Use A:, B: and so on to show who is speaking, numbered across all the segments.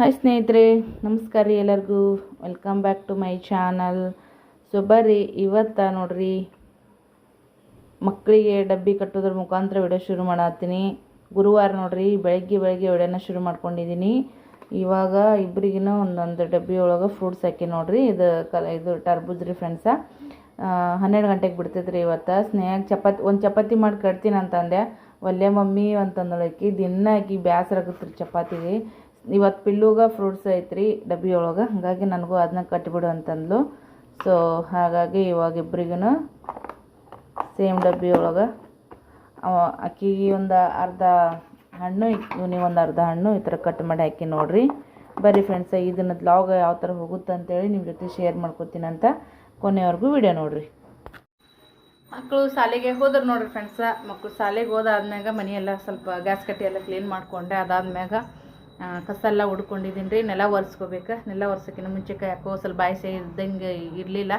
A: Hi ಸ್ನೇಹಿತರೆ, ನಮಸ್ಕಾರ ರೀ ಎಲ್ಲರಿಗೂ. Welcome back to my channel. So ಬರ್ರಿ, ಇವತ್ತು ನೋಡ್ರಿ ಮಕ್ಕಳಿಗೆ ಡಬ್ಬಿ ಕಟ್ಟೋದ್ರ ಮುಖಾಂತರ ವಿಡಿಯೋ ಶುರು ಮಾಡತ್ತೀನಿ. ಗುರುವಾರ ನೋಡ್ರಿ ಬೆಳಗ್ಗೆ ವಿಡಿಯೋನ ಶುರು ಮಾಡ್ಕೊಂಡಿದ್ದೀನಿ. ಇವಾಗ ಇಬ್ಬರಿಗಿನ ಒಂದೊಂದು ಡಬ್ಬಿ ಒಳಗೆ ಫ್ರೂಟ್ಸ್ ಹಾಕಿ ನೋಡ್ರಿ. ಇದು ಟರ್ಬೂಜ್ ರೀ ಫ್ರೆಂಡ್ಸ. 12 ಗಂಟೆಗೆ ಬಿಡ್ತೈತ್ರಿ ಇವತ್ತು. ಸ್ನೇಹಕ್ಕೆ ಒಂದು ಚಪಾತಿ ಮಾಡಿ ಕಟ್ತೀನಿ ಅಂತಂದೆ. ಒಲ್ಲೆ ಮಮ್ಮಿ ಅಂತಂದಳಕಿ. ದಿನ ಆಕಿ ಬೇಸರ ಆಗತ್ರಿ ಚಪಾತಿಗೆ. ಇವತ್ತು ಪಿಲ್ಲುಗೆ ಫ್ರೂಟ್ಸ್ ಐತ್ರಿ ಡಬ್ಬಿ ಒಳಗೆ, ಹಾಗಾಗಿ ನನಗೂ ಅದನ್ನ ಕಟ್ಟಿಬಿಡು ಅಂತಂದ್ಲು. ಸೊ ಹಾಗಾಗಿ ಇವಾಗ ಇಬ್ಬರಿಗೂ ಸೇಮ್ ಡಬ್ಬಿ ಒಳಗೆ ಅಕ್ಕಿಗೆ ಒಂದು ಅರ್ಧ ಹಣ್ಣು, ಇವನಿಗೆ ಒಂದು ಅರ್ಧ ಹಣ್ಣು ಈ ಥರ ಕಟ್ ಮಾಡಿ ಹಾಕಿ ನೋಡ್ರಿ. ಬರ್ರಿ ಫ್ರೆಂಡ್ಸ, ಇದನ್ನ ಬ್ಲಾಗ್ ಯಾವ ಥರ ಹೋಗುತ್ತೆ ಅಂತೇಳಿ ನಿಮ್ಮ ಜೊತೆ ಶೇರ್ ಮಾಡ್ಕೊತೀನಂತ. ಕೊನೆವರೆಗೂ ವಿಡಿಯೋ ನೋಡ್ರಿ. ಮಕ್ಕಳು ಶಾಲೆಗೆ ಹೋದ್ರೆ ನೋಡ್ರಿ ಫ್ರೆಂಡ್ಸ. ಮಕ್ಕಳು ಶಾಲೆಗೆ ಹೋದಾದ್ಮ್ಯಾಗ ಮನೆಯೆಲ್ಲ ಸ್ವಲ್ಪ ಗ್ಯಾಸ್ ಕಟ್ಟಿ ಎಲ್ಲ ಕ್ಲೀನ್ ಮಾಡಿಕೊಂಡೆ. ಅದಾದ್ಮ್ಯಾಗ ಕಸ ಎಲ್ಲ ಹುಡ್ಕೊಂಡಿದ್ದೀನಿ ರೀ. ನೆಲ ಒರೆಸ್ಕೋಬೇಕು. ನೆಲ ಒರೆಸೋಕ್ಕಿಂತ ಮುಂಚೆಗೆ ಯಾಕೋ ಸ್ವಲ್ಪ ಬಾಯಿಸೆ ಇದ್ದಂಗೆ ಇರಲಿಲ್ಲ,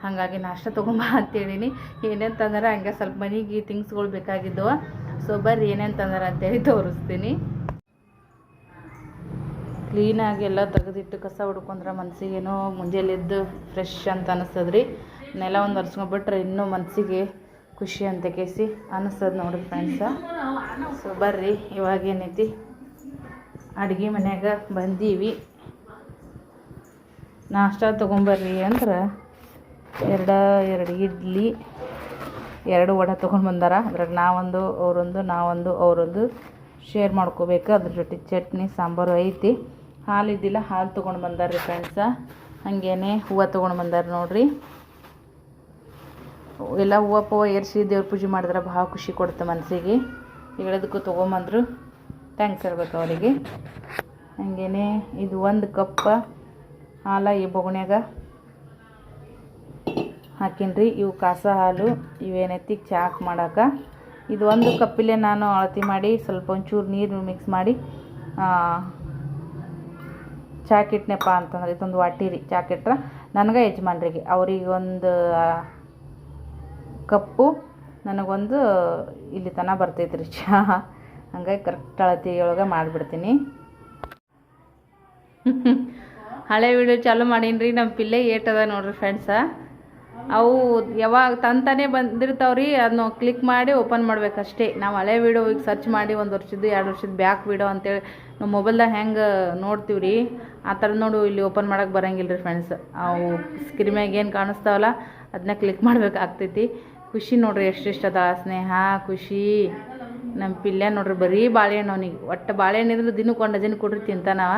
A: ಹಾಗಾಗಿ ನಾಷ್ಟ ತೊಗೊಂಬ ಅಂತೇಳೀನಿ. ಏನೇನು ತಂದಾರ ಹಂಗೆ ಸ್ವಲ್ಪ ಮನೆಗೆ ಥಿಂಗ್ಸ್ಗಳು ಬೇಕಾಗಿದ್ದವು. ಸೊ ಬರ್ರಿ ಏನೇನು ತಂದಾರ ಅಂತೇಳಿ ತೋರಿಸ್ತೀನಿ. ಕ್ಲೀನಾಗಿ ಎಲ್ಲ ತೆಗೆದಿಟ್ಟು ಕಸ ಹುಡ್ಕೊಂಡ್ರೆ ಮನಸ್ಸಿಗೇನೋ ಮುಂಜಾನೆದ್ದು ಫ್ರೆಶ್ ಅಂತ ಅನ್ನಿಸ್ತದ್ರಿ. ನೆಲ ಒಂದು ಒರೆಸ್ಕೊಂಡ್ಬಿಟ್ರೆ ಇನ್ನೂ ಮನಸ್ಸಿಗೆ ಖುಷಿ ಅಂತ ಕೇಸಿ ಅನ್ನಿಸ್ತದೆ ನೋಡ್ರಿ ಫ್ರೆಂಡ್ಸ. ಸೊ ಬರ್ರಿ, ಇವಾಗ ಏನೈತಿ ಅಡುಗೆ ಮನ್ಯಾಗ ಬಂದೀವಿ. ನಾಷ್ಟ ತೊಗೊಂಬರ್ರಿ ಅಂದ್ರೆ ಎರಡು ಇಡ್ಲಿ, 2 ವಡೆ ತೊಗೊಂಡು ಬಂದಾರ. ಅದ್ರಾಗ ಅವರೊಂದು ಶೇರ್ ಮಾಡ್ಕೋಬೇಕು. ಅದ್ರ ಜೊತೆ ಚಟ್ನಿ ಸಾಂಬಾರು ಐತಿ. ಹಾಲು ಇದ್ದಿಲ್ಲ, ಹಾಲು ತೊಗೊಂಡು ಬಂದಾರ್ರಿ ಫ್ರೆಂಡ್ಸ. ಹಾಗೇನೆ ಹೂವು ತೊಗೊಂಡು ಬಂದಾರ ನೋಡ್ರಿ. ಎಲ್ಲ ಹೂವು ಏರಿಸಿ ದೇವ್ರ ಪೂಜೆ ಮಾಡಿದ್ರೆ ಭಾಳ ಖುಷಿ ಕೊಡುತ್ತೆ ಮನಸ್ಸಿಗೆ. ಹೇಳೋದಕ್ಕೂ ತೊಗೊಂಬಂದರು, ಥ್ಯಾಂಕ್ಸ್ ಹೇಳ್ಬೇಕು ಅವರಿಗೆ. ಹಾಗೇನೆ ಇದು 1 ಕಪ್ ಹಾಲು ಈ ಬೊಗಣ್ಯಾಗ ಹಾಕಿನ್ರಿ. ಇವು ಕಾಸ ಹಾಲು, ಇವೇನೈತಿ ಚಾಕ್ ಮಾಡೋಕೆ. ಇದು 1 ಕಪ್ಪಿಲೆ ನಾನು ಅಳತಿ ಮಾಡಿ ಸ್ವಲ್ಪ ಒಂಚೂರು ನೀರು ಮಿಕ್ಸ್ ಮಾಡಿ ಚಾಕಿಟ್ನೆಪ್ಪ ಅಂತಂದ್ರೆ ಇದೊಂದು ವಾಟಿ ರೀ. ಚಾಕಿಟ್ರೆ ನನಗೆ ಯಜಮಾನ್ರಿಗೆ, ಅವ್ರಿಗೆ 1 ಕಪ್ಪು, ನನಗೊಂದು ಇಲ್ಲಿ ತನಕ ಬರ್ತೈತ್ರಿ ಚಹಾ. ಹಂಗಾಗಿ ಕರೆಕ್ಟ್ ಅಳತಿಯೊಳಗೆ ಮಾಡಿಬಿಡ್ತೀನಿ. ಹಳೆ ವಿಡಿಯೋ ಚಾಲು ಮಾಡೀನಿ ರೀ. ನಮ್ಮ ಪಿಲ್ಲೆ ಏಟದ ನೋಡ್ರಿ ಫ್ರೆಂಡ್ಸ. ಅವು ಯಾವಾಗ ತಂತಾನೆ ಬಂದಿರ್ತಾವ್ರಿ, ಅದನ್ನ ಕ್ಲಿಕ್ ಮಾಡಿ ಓಪನ್ ಮಾಡ್ಬೇಕಷ್ಟೇ. ನಾವು ಹಳೆ ವಿಡಿಯೋ ಈಗ ಸರ್ಚ್ ಮಾಡಿ 1 ವರ್ಷದ್ದು 2 ವರ್ಷದ ಬ್ಯಾಕ್ ವಿಡಿಯೋ ಅಂತೇಳಿ ನಾವು ಮೊಬೈಲ್ದಾಗ ಹೆಂಗೆ ನೋಡ್ತೀವಿ ರೀ, ಆ ಥರ ನೋಡು ಇಲ್ಲಿ ಓಪನ್ ಮಾಡೋಕೆ ಬರೋಂಗಿಲ್ಲ ರೀ ಫ್ರೆಂಡ್ಸ್. ಅವು ಸ್ಕ್ರೀನ್ಯಾಗ ಏನು ಕಾಣಿಸ್ತಾವಲ್ಲ ಅದನ್ನ ಕ್ಲಿಕ್ ಮಾಡ್ಬೇಕಾಗ್ತೈತಿ. ಖುಷಿ ನೋಡ್ರಿ ಎಷ್ಟೆಷ್ಟು ಅದ ಸ್ನೇಹ, ಖುಷಿ. ನಮ್ಮ ಪಿಲ್ಲೆ ನೋಡ್ರಿ ಬರೀ ಬಾಳೆಹಣ್ಣು. ಅವನಿಗೆ ಒಟ್ಟು ಬಾಳೆಹಣ್ಣು ಇದ್ರೆ ದಿನಕ್ಕೆ 1 ಡಜನ್ ಕೊಡ್ರಿ ತಿಂತಾನವ.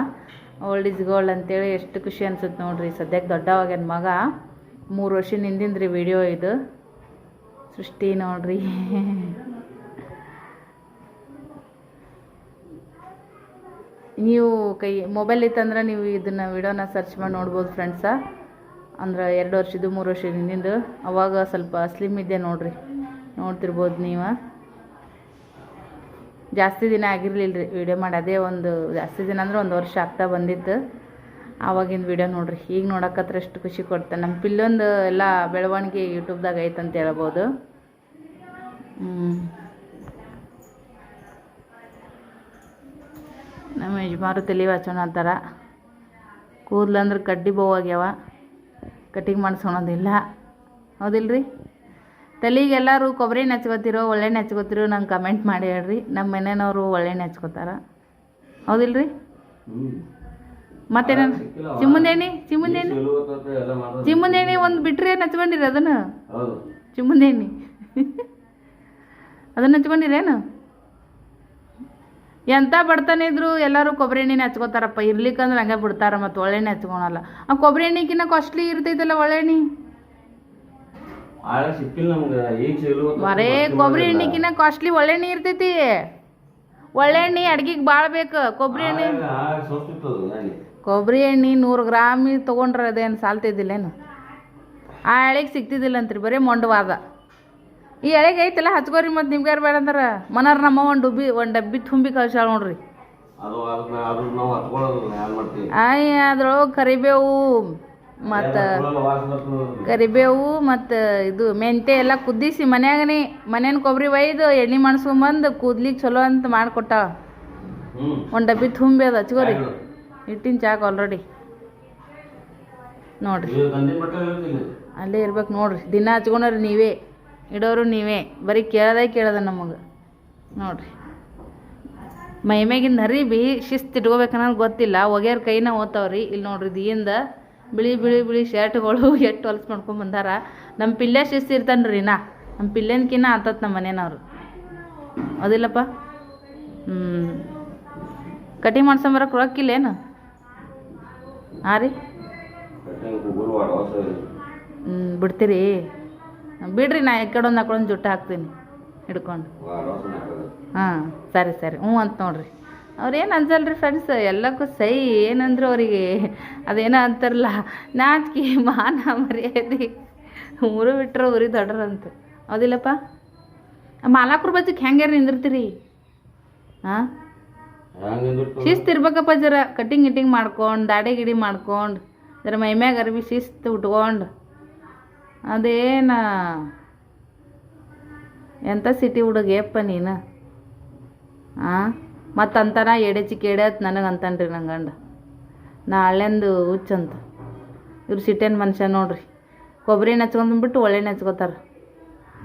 A: ಓಲ್ಡ್ ಇಸ್ ಗೋಲ್ಡ್ ಅಂತೇಳಿ ಎಷ್ಟು ಖುಷಿ ಅನ್ಸುತ್ತೆ ನೋಡ್ರಿ. ಸದ್ಯಕ್ಕೆ ದೊಡ್ಡವಾಗ್ಯಾನ ಮಗ. 3 ವರ್ಷದ ಹಿಂದಿಂದ್ರಿ ವಿಡಿಯೋ ಇದು. ಸೃಷ್ಟಿ ನೋಡ್ರಿ. ನೀವು ಮೊಬೈಲ್ ಇತ್ತಂದ್ರೆ ನೀವು ಇದನ್ನು ವಿಡಿಯೋನ ಸರ್ಚ್ ಮಾಡಿ ನೋಡ್ಬೋದು ಫ್ರೆಂಡ್ಸ. ಅಂದ್ರೆ 2 ವರ್ಷದ್ದು 3 ವರ್ಷದ ಹಿಂದಿಂದು. ಅವಾಗ ಸ್ವಲ್ಪ ಸ್ಲಿಮ್ ಇದ್ದೆ ನೋಡ್ರಿ, ನೋಡ್ತಿರ್ಬೋದು ನೀವು. ಜಾಸ್ತಿ ದಿನ ಆಗಿರಲಿಲ್ಲ ರೀ ವಿಡಿಯೋ ಮಾಡಿ. ಅದೇ ಒಂದು ಜಾಸ್ತಿ ದಿನ ಅಂದ್ರೆ 1 ವರ್ಷ ಆಗ್ತಾ ಬಂದಿತ್ತು. ಆವಾಗಿಂದ ವಿಡಿಯೋ ನೋಡ್ರಿ. ಈಗ ನೋಡೋಕತ್ರ ಎಷ್ಟು ಖುಷಿ ಕೊಡ್ತೆ. ನಮ್ಮ ಪಿಲ್ಲೊಂದು ಎಲ್ಲ ಬೆಳವಣಿಗೆ ಯೂಟ್ಯೂಬ್ದಾಗ ಐತಂತ ಹೇಳ್ಬೋದು. ನಮ್ಮ ಯಜಮಾರು ತಲೆ ವಾಚೋಣ ಅಂತಾರ. ಕೂದಲಂದ್ರೆ ಕಡ್ಡಿ ಬೋವಾಗ್ಯಾವ, ಕಟಿಂಗ್ ಮಾಡಿಸ್ಕೊಳೋದಿಲ್ಲ. ಹೌದಿಲ್ರಿ? ತಲೆಗೆ ಎಲ್ಲರೂ ಕೊಬ್ಬರಿ ಎಣ್ಣೆ ಹಚ್ಕೋತಿರೋ ಒಳ್ಳೆಣ್ಣೆ ಹಚ್ಕೋತಿರೋ ನಂಗೆ ಕಮೆಂಟ್ ಮಾಡಿ ಹೇಳ್ರಿ. ನಮ್ಮ ಮನೆಯವರು ಒಳ್ಳೆಣ್ಣೆ ಹಚ್ಕೋತಾರ. ಹೌದಿಲ್ರಿ? ಮತ್ತೇನ ಚಿಮ್ಮುಂದೇಣಿ ಒಂದು ಬಿಟ್ರಿ ಏನು ಹಚ್ಕೊಂಡಿರಿ ಅದನ್ನು? ಚಿಮ್ಮುಂದೇಣಿ ಅದನ್ನು ಹಚ್ಕೊಂಡಿರೇನು? ಎಂಥ ಬಡ್ತಾನೆ ಇದ್ರು ಎಲ್ಲರೂ ಕೊಬ್ಬರಿ ಎಣ್ಣೆನೇ ಹಚ್ಕೋತಾರಪ್ಪ. ಇರ್ಲಿಕ್ಕಂದ್ರೆ ಹಂಗೆ ಬಿಡ್ತಾರ, ಮತ್ತು ಒಳ್ಳೆಣ್ಣೆ ಹಚ್ಕೊಳಲ್ಲ. ಆ ಕೊಬ್ಬರಿ ಎಣ್ಣೆಗಿನ್ನ ಕಾಸ್ಟ್ಲಿ ಇರ್ತೈತಲ್ಲ ಒಳ್ಳೆಣ್ಣೆ. ಬರೇ ಕೊಬ್ಬರಿ ಎಣ್ಣೆಗಿನ್ನ ಕಾಸ್ಟ್ಲಿ ಒಳ್ಳೆಣ್ಣೆ ಇರ್ತೈತಿ. ಒಳ್ಳೆಣ್ಣೆ ಅಡ್ಗಿಗೆ ಭಾಳ ಬೇಕು. ಕೊಬ್ಬರಿ ಎಣ್ಣೆ 100 ಗ್ರಾಮ್ ತೊಗೊಂಡ್ರೆ ಅದೇನು ಸಾಲ್ತಿದ್ದಿಲ್ಲೇನು? ಆ ಎಳೆಗೆ ಸಿಗ್ತಿದ್ದಿಲ್ಲ ಅಂತ್ರಿ, ಬರೀ ಮೊಂಡವಾದ. ಈ ಎಳೆಗೆ ಐತಿಲ್ಲ ಹಚ್ಕೋರಿ. ಮತ್ತು ನಿಮ್ಗೆ ಯಾರು ಬೇಡ ಅಂದ್ರೆ ಮನಾರ ನಮ್ಮ ಒಂದು ಡಬ್ಬಿ ತುಂಬಿ ಕಳ್ಸಾಳ ನೋಡ್ರಿ. ಅದ್ರೊಳಗೆ ಕರಿಬೇವು ಮತ್ತು ಇದು ಮೆಂತೆ ಎಲ್ಲ ಕುದಿಸಿ ಮನೇನ ಕೊಬ್ಬರಿ ಒಯ್ದು ಎಣ್ಣೆ ಮಾಡಿಸ್ಕೊಂಬಂದು ಕೂದ್ಲಿಗೆ ಚಲೋ ಅಂತ ಮಾಡಿಕೊಟ್ಟಾಳ. 1 ಡಬ್ಬಿ ತುಂಬಿ ಅದು ಹಚ್ಕೋರಿ. ಇಟ್ಟಿನ ಚಾಕ್ ಆಲ್ರೆಡಿ ನೋಡಿರಿ, ಅಲ್ಲೇ ಇರ್ಬೇಕು ನೋಡಿರಿ. ದಿನ ಹಚ್ಕೊಂಡ್ರಿ ನೀವೇ, ಇಡೋರು ನೀವೇ, ಬರೀ ಕೇಳೋದ ನಮಗೆ ನೋಡಿರಿ. ಮೈಮ್ಯಾಗಿಂದ ಹರಿಬಿ ಶಿಸ್ತು ಇಟ್ಕೋಬೇಕನ್ನೋದು ಗೊತ್ತಿಲ್ಲ, ಒಗ್ಯಾರ ಕೈನ ಓದ್ತಾವ್ರಿ. ಇಲ್ಲಿ ನೋಡ್ರಿ ದಿಯಿಂದ ಬಿಳಿ ಬಿಳಿ ಬಿಳಿ ಶರ್ಟ್ಗಳು ಎಷ್ಟು ಹೊಲ್ಸ್ ಮಾಡ್ಕೊಂಡು ಬಂದಾರ. ನಮ್ಮ ಪಿಲ್ಲೆ ಶಿಸ್ತು ಇರ್ತಾನೆ ರೀ, ನಮ್ಮ ಪಿಲ್ಲೆನ್ಕಿನ್ನ ಆತತ್ ನಮ್ಮ ಮನೇನವ್ರು, ಅದಿಲ್ಲಪ್ಪ. ಕಟಿಂಗ್ ಮಾಡ್ಸಂಬರಕ್ಕೆ ರೊಕ್ಕಿಲ್ಲೇನು? ಹಾಂ ರೀ, ಬಿಡ್ತೀರಿ? ಬಿಡ್ರಿ, ನಾ ಎಕ್ಕಡೊಂದು ಹಾಕೊಂಡ್ ಜುಟ್ಟು ಹಾಕ್ತೀನಿ ಹಿಡ್ಕೊಂಡು. ಹಾಂ ಸರಿ ಸರಿ, ಹ್ಞೂ ಅಂತ ನೋಡ್ರಿ. ಅವ್ರೇನು ಅನ್ಸಲ್ರಿ ಫ್ರೆಂಡ್ಸ್, ಎಲ್ಲಕ್ಕೂ ಸೈ. ಏನಂದ್ರೆ ಅವರಿಗೆ ಅದೇನೋ ಅಂತಾರಲ್ಲ, ನಾಚಿಕೆ ಮಾನ ಮರ್ಯಾದೆ ಊರು ಬಿಟ್ರೆ ಊರಿ ದೊಡ್ಡರಂತ, ಹೌದಿಲ್ಲಪ್ಪ? ಮಾಲಾಕ್ರ ಬಚ್ಚಕ್ಕೆ ಹೆಂಗ್ಯಾರು ನಿಂದಿರ್ತೀರಿ? ಹಾಂ, ಶಿಸ್ತು ಇರ್ಬೇಕಪ್ಪ. ಜರ ಕಟಿಂಗ್ ಗಿಟಿಂಗ್ ಮಾಡ್ಕೊಂಡು, ದಾಡಿ ಗಿಡಿ ಮಾಡ್ಕೊಂಡು, ಜರ ಮೈಮ್ಯಾಗ ಅರ್ಬಿ ಶಿಸ್ತು ಉಟ್ಕೊಂಡು, ಅದೇನ ಎಂಥ ಸಿಟಿ ಹುಡುಗೇಪ್ಪ ನೀನು. ಹಾಂ, ಮತ್ತು ಅಂತಾನ ಎಡೆಚಿಕ್ ಎಡೆತ್ ನನಗೆ ಅಂತಾನ್ರಿ ನನ್ನ ಗಂಡ. ನಾಳೆಂದು ಹುಚ್ಚಂತ. ಇವ್ರು ಸಿಟ್ಟೇನು ಮನುಷ್ಯ ನೋಡ್ರಿ. ಕೊಬ್ಬರಿ ಹಚ್ಕೊಂಡ್ಬಿಟ್ಟು ಒಳ್ಳೆಣ್ಣೆ ಹಚ್ಕೋತಾರೆ.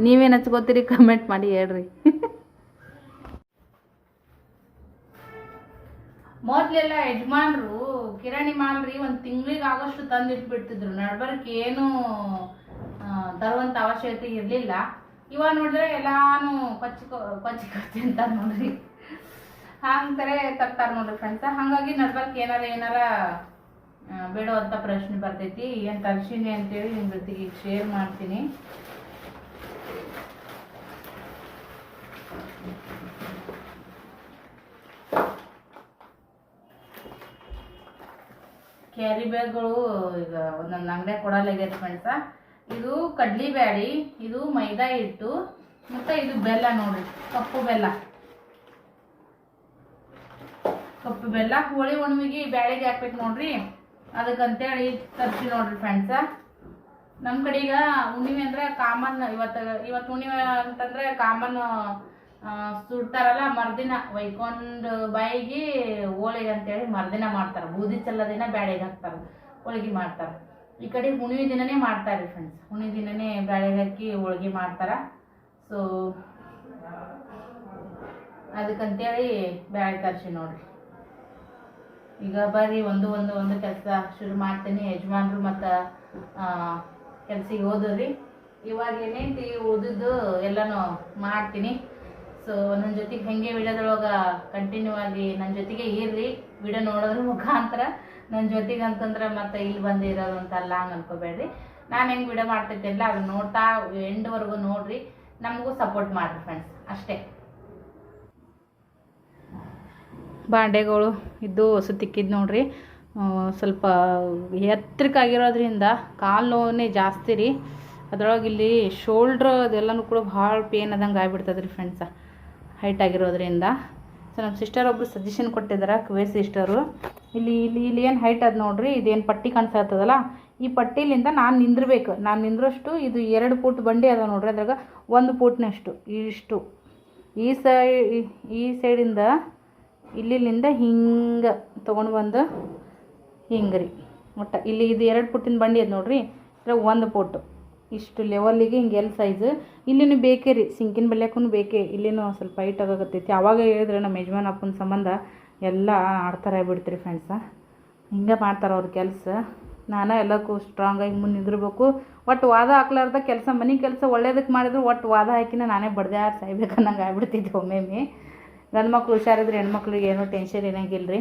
A: ನೀವೇನು ಹಚ್ಕೋತೀರಿ ಕಮೆಂಟ್ ಮಾಡಿ ಹೇಳ್ರಿ. ಮೊದಲೆಲ್ಲ ಯಜಮಾನ್ರು ಕಿರಾಣಿ ಮಾಲ್ರಿ ಒಂದು ತಿಂಗಳಿಗೆ ಆಗೋಷ್ಟು ತಂದಿಟ್ಬಿಡ್ತಿದ್ರು. ನಡ್ಬರ್ಕ್ ಏನು ತರುವಂಥ ಅವಶ್ಯಕತೆ ಇರಲಿಲ್ಲ. ಇವಾಗ ನೋಡಿದ್ರೆ ಎಲ್ಲಾನು ಕೊಚ್ಚಿ ಅಂತ ನೋಡ್ರಿ, ಹಂಗೆ ತರ್ತಾರೆ ನೋಡ್ರಿ ಫ್ರೆಂಡ್ಸ. ಹಾಗಾಗಿ ನಡ್ಬರ್ಕ್ ಏನಾರ ಬೇಡವಂಥ ಪ್ರಶ್ನೆ ಬರ್ತೈತಿ. ಏನು ತರ್ಸೀನಿ ಅಂತೇಳಿ ನಿಮ್ಮ ಜೊತೆಗೆ ಶೇರ್ ಮಾಡ್ತೀನಿ. ಕ್ಯಾರಿ ಬ್ಯಾಗ್ಗಳು ಈಗ ಒಂದೊಂದು ಅಂಗಡಿಯಾಗ ಕೊಡಲಾಗ್ಯದ ಫ್ರೆಂಡ್ಸ. ಇದು ಕಡ್ಲಿ ಬ್ಯಾಡಿ, ಇದು ಮೈದಾ ಹಿಟ್ಟು, ಮತ್ತು ಇದು ಬೆಲ್ಲ ನೋಡ್ರಿ, ಕಪ್ಪು ಬೆಲ್ಲ ಹೋಳಿ ಹುಣ್ಣಿಮೆಗೆ ಬ್ಯಾಳಿಗೆ ಹಾಕ್ಬೇಕು ನೋಡ್ರಿ. ಅದಕ್ಕಂತೇಳಿ ತರ್ಸಿ ನೋಡ್ರಿ ಫ್ರೆಂಡ್ಸ. ನಮ್ಮ ಕಡೆಗ ಹುಣ್ಣಿಮೆ ಅಂದ್ರೆ ಕಾಮನ್. ಇವತ್ತು ಹುಣ್ಣಿಮೆ ಅಂತಂದ್ರೆ ಕಾಮನ್ ಸುಡ್ತಾರಲ್ಲ, ಮರ್ದಿನ ಒಯ್ಕೊಂಡು ಬಾಯಿಗೆ ಹೋಳಿಗೆ ಅಂತೇಳಿ ಮರ್ದಿನ ಮಾಡ್ತಾರೆ. ಬೂದಿ ಚೆಲ್ಲ ದಿನ ಬ್ಯಾಳಿಗೆ ಹಾಕ್ತಾರೆ, ಹೋಳಿಗೆ ಮಾಡ್ತಾರೆ. ಈ ಕಡೆ ಹುಣ್ಣಿಮೆ ದಿನನೇ ಮಾಡ್ತಾರೆ ಫ್ರೆಂಡ್ಸ್. ಹುಣ್ಣಿಮೆ ದಿನನೇ ಬ್ಯಾಳಿಗೆ ಹಾಕಿ ಹೋಳಿಗೆ ಮಾಡ್ತಾರೆ. ಸೊ ಅದಕ್ಕಂತೇಳಿ ಬ್ಯಾಳೆ ತರಿಸಿ ನೋಡ್ರಿ. ಈಗ ಬರ್ರಿ ಒಂದು ಕೆಲಸ ಶುರು ಮಾಡ್ತೀನಿ. ಯಜಮಾನ್ರು ಮತ್ತು ಕೆಲ್ಸಿಗೆ ಹೋದ್ರಿ. ಇವಾಗ ಏನೈತಿ ಓದಿದ್ದು ಎಲ್ಲನೂ ಮಾಡ್ತೀನಿ. ಸೊ ನನ್ನ ಜೊತೆಗೆ ಹೆಂಗೆ ವಿಡಿಯೋದೊಳಗೆ ಕಂಟಿನ್ಯೂ ಆಗಿ ನನ್ನ ಜೊತೆಗೆ ಇರ್ರಿ. ವಿಡಿಯೋ ನೋಡೋದ್ರ ಮುಖಾಂತರ ನನ್ನ ಜೊತೆಗೆ ಅಂತಂದ್ರೆ ಮತ್ತೆ ಇಲ್ಲಿ ಬಂದಿರೋದು ಅಂತಲ್ಲ, ಹಂಗೆ ಅನ್ಕೋಬೇಡ್ರಿ. ನಾನು ಹೆಂಗೆ ವಿಡಿಯೋ ಮಾಡ್ತಿದ್ದೆಲ್ಲ ಅದನ್ನ ನೋಡ್ತಾ ಎಂಡ್ವರೆಗೂ ನೋಡ್ರಿ. ನಮಗೂ ಸಪೋರ್ಟ್ ಮಾಡಿರಿ ಫ್ರೆಂಡ್ಸ್, ಅಷ್ಟೇ. ಬಾಂಡೆಗಳು ಇದ್ದು ಹೊಸ ತಿಕ್ಕಿದ್ದು ನೋಡ್ರಿ. ಸ್ವಲ್ಪ ಎತ್ತರಕ್ಕಾಗಿರೋದ್ರಿಂದ ಕಾಲು ನೋವೇ ಜಾಸ್ತಿ ರೀ. ಅದ್ರೊಳಗೆ ಇಲ್ಲಿ ಶೋಲ್ಡ್ರ್ ಅದೆಲ್ಲನೂ ಕೂಡ ಭಾಳ ಪೇನ್ ಆದಂಗೆ ಆಗಿಬಿಡ್ತದೆ ರೀ ಫ್ರೆಂಡ್ಸ, ಹೈಟ್ ಆಗಿರೋದ್ರಿಂದ. ಸೊ ನಮ್ಮ ಸಿಸ್ಟರ್ ಒಬ್ಬರು ಸಜೆಷನ್ ಕೊಟ್ಟಿದ್ದಾರೆ, ಕ್ವೇ ಸಿಸ್ಟರು. ಇಲ್ಲಿ ಏನು ಹೈಟ್ ಅದು ನೋಡ್ರಿ, ಇದೇನು ಪಟ್ಟಿ ಕಾಣಿಸ್ತದಲ್ಲ, ಈ ಪಟ್ಟಿಲಿಂದ ನಾನು ನಿಂದ್ರಷ್ಟು ಇದು 2 ಫೂಟ್ ಬಂಡಿ ಅದ ನೋಡ್ರಿ. ಅದ್ರಾಗ 1 ಫೂಟ್ನಷ್ಟು ಇಷ್ಟು ಈ ಸೈಡಿಂದ ಇಲ್ಲಿಂದ ಹಿಂಗೆ ತೊಗೊಂಡು ಬಂದು ಹಿಂಗೆ ರೀ. ಒಟ್ಟು ಇಲ್ಲಿ ಇದು 2 ಫುಟ್ಟಿನ ಬಂಡಿ ಅದು ನೋಡ್ರಿ. ಇದ್ರಾಗ 1 ಫೂಟು ಇಷ್ಟು ಲೆವೆಲ್ಲಿಗೆ ಹಿಂಗೆ ಎಲ್ ಸೈಜು. ಇಲ್ಲಿನೂ ಬೇಕೇ ರೀ, ಸಿಂಕಿನ ಬೆಳ್ಯಾಕೂ ಬೇಕೇ. ಇಲ್ಲಿನೂ ಸ್ವಲ್ಪ ಹೈಟ್ ಆಗಾಕತ್ತೈತಿ. ಆವಾಗ ಹೇಳಿದ್ರೆ ನಮ್ಮ ಯಜಮಾನ್ ಅಪ್ಪನ ಸಂಬಂಧ ಎಲ್ಲ ಆಡ್ತಾರೆ ಬಿಡ್ತೀರಿ ಫ್ರೆಂಡ್ಸ. ಹಿಂಗೆ ಮಾಡ್ತಾರೆ ಅವ್ರ ಕೆಲಸ. ನಾನು ಎಲ್ಲಕ್ಕೂ ಸ್ಟ್ರಾಂಗಾಗಿ ಮುಂದೆ ನಿಂದಿರ್ಬೇಕು. ಒಟ್ಟು ವಾದ ಹಾಕ್ಲಾರ್ದ ಕೆಲಸ, ಮನೆ ಕೆಲಸ ಒಳ್ಳೇದಕ್ಕೆ ಮಾಡಿದ್ರು ಒಟ್ಟು ವಾದ ಹಾಕಿನ ನಾನೇ ಬಡ್ದೆ ಸಾಯ್ಬೇಕನ್ನಂಗೆ ಆಗ್ಬಿಡ್ತಿದ್ದೆ ಒಮ್ಮೆ. ಗಂಡು ಮಕ್ಳು ಹುಷಾರಿದ್ರೆ ಹೆಣ್ಮಕ್ಳಿಗೆ ಏನೂ ಟೆನ್ಷನ್ ಇರೋಂಗಿಲ್ಲ ರೀ.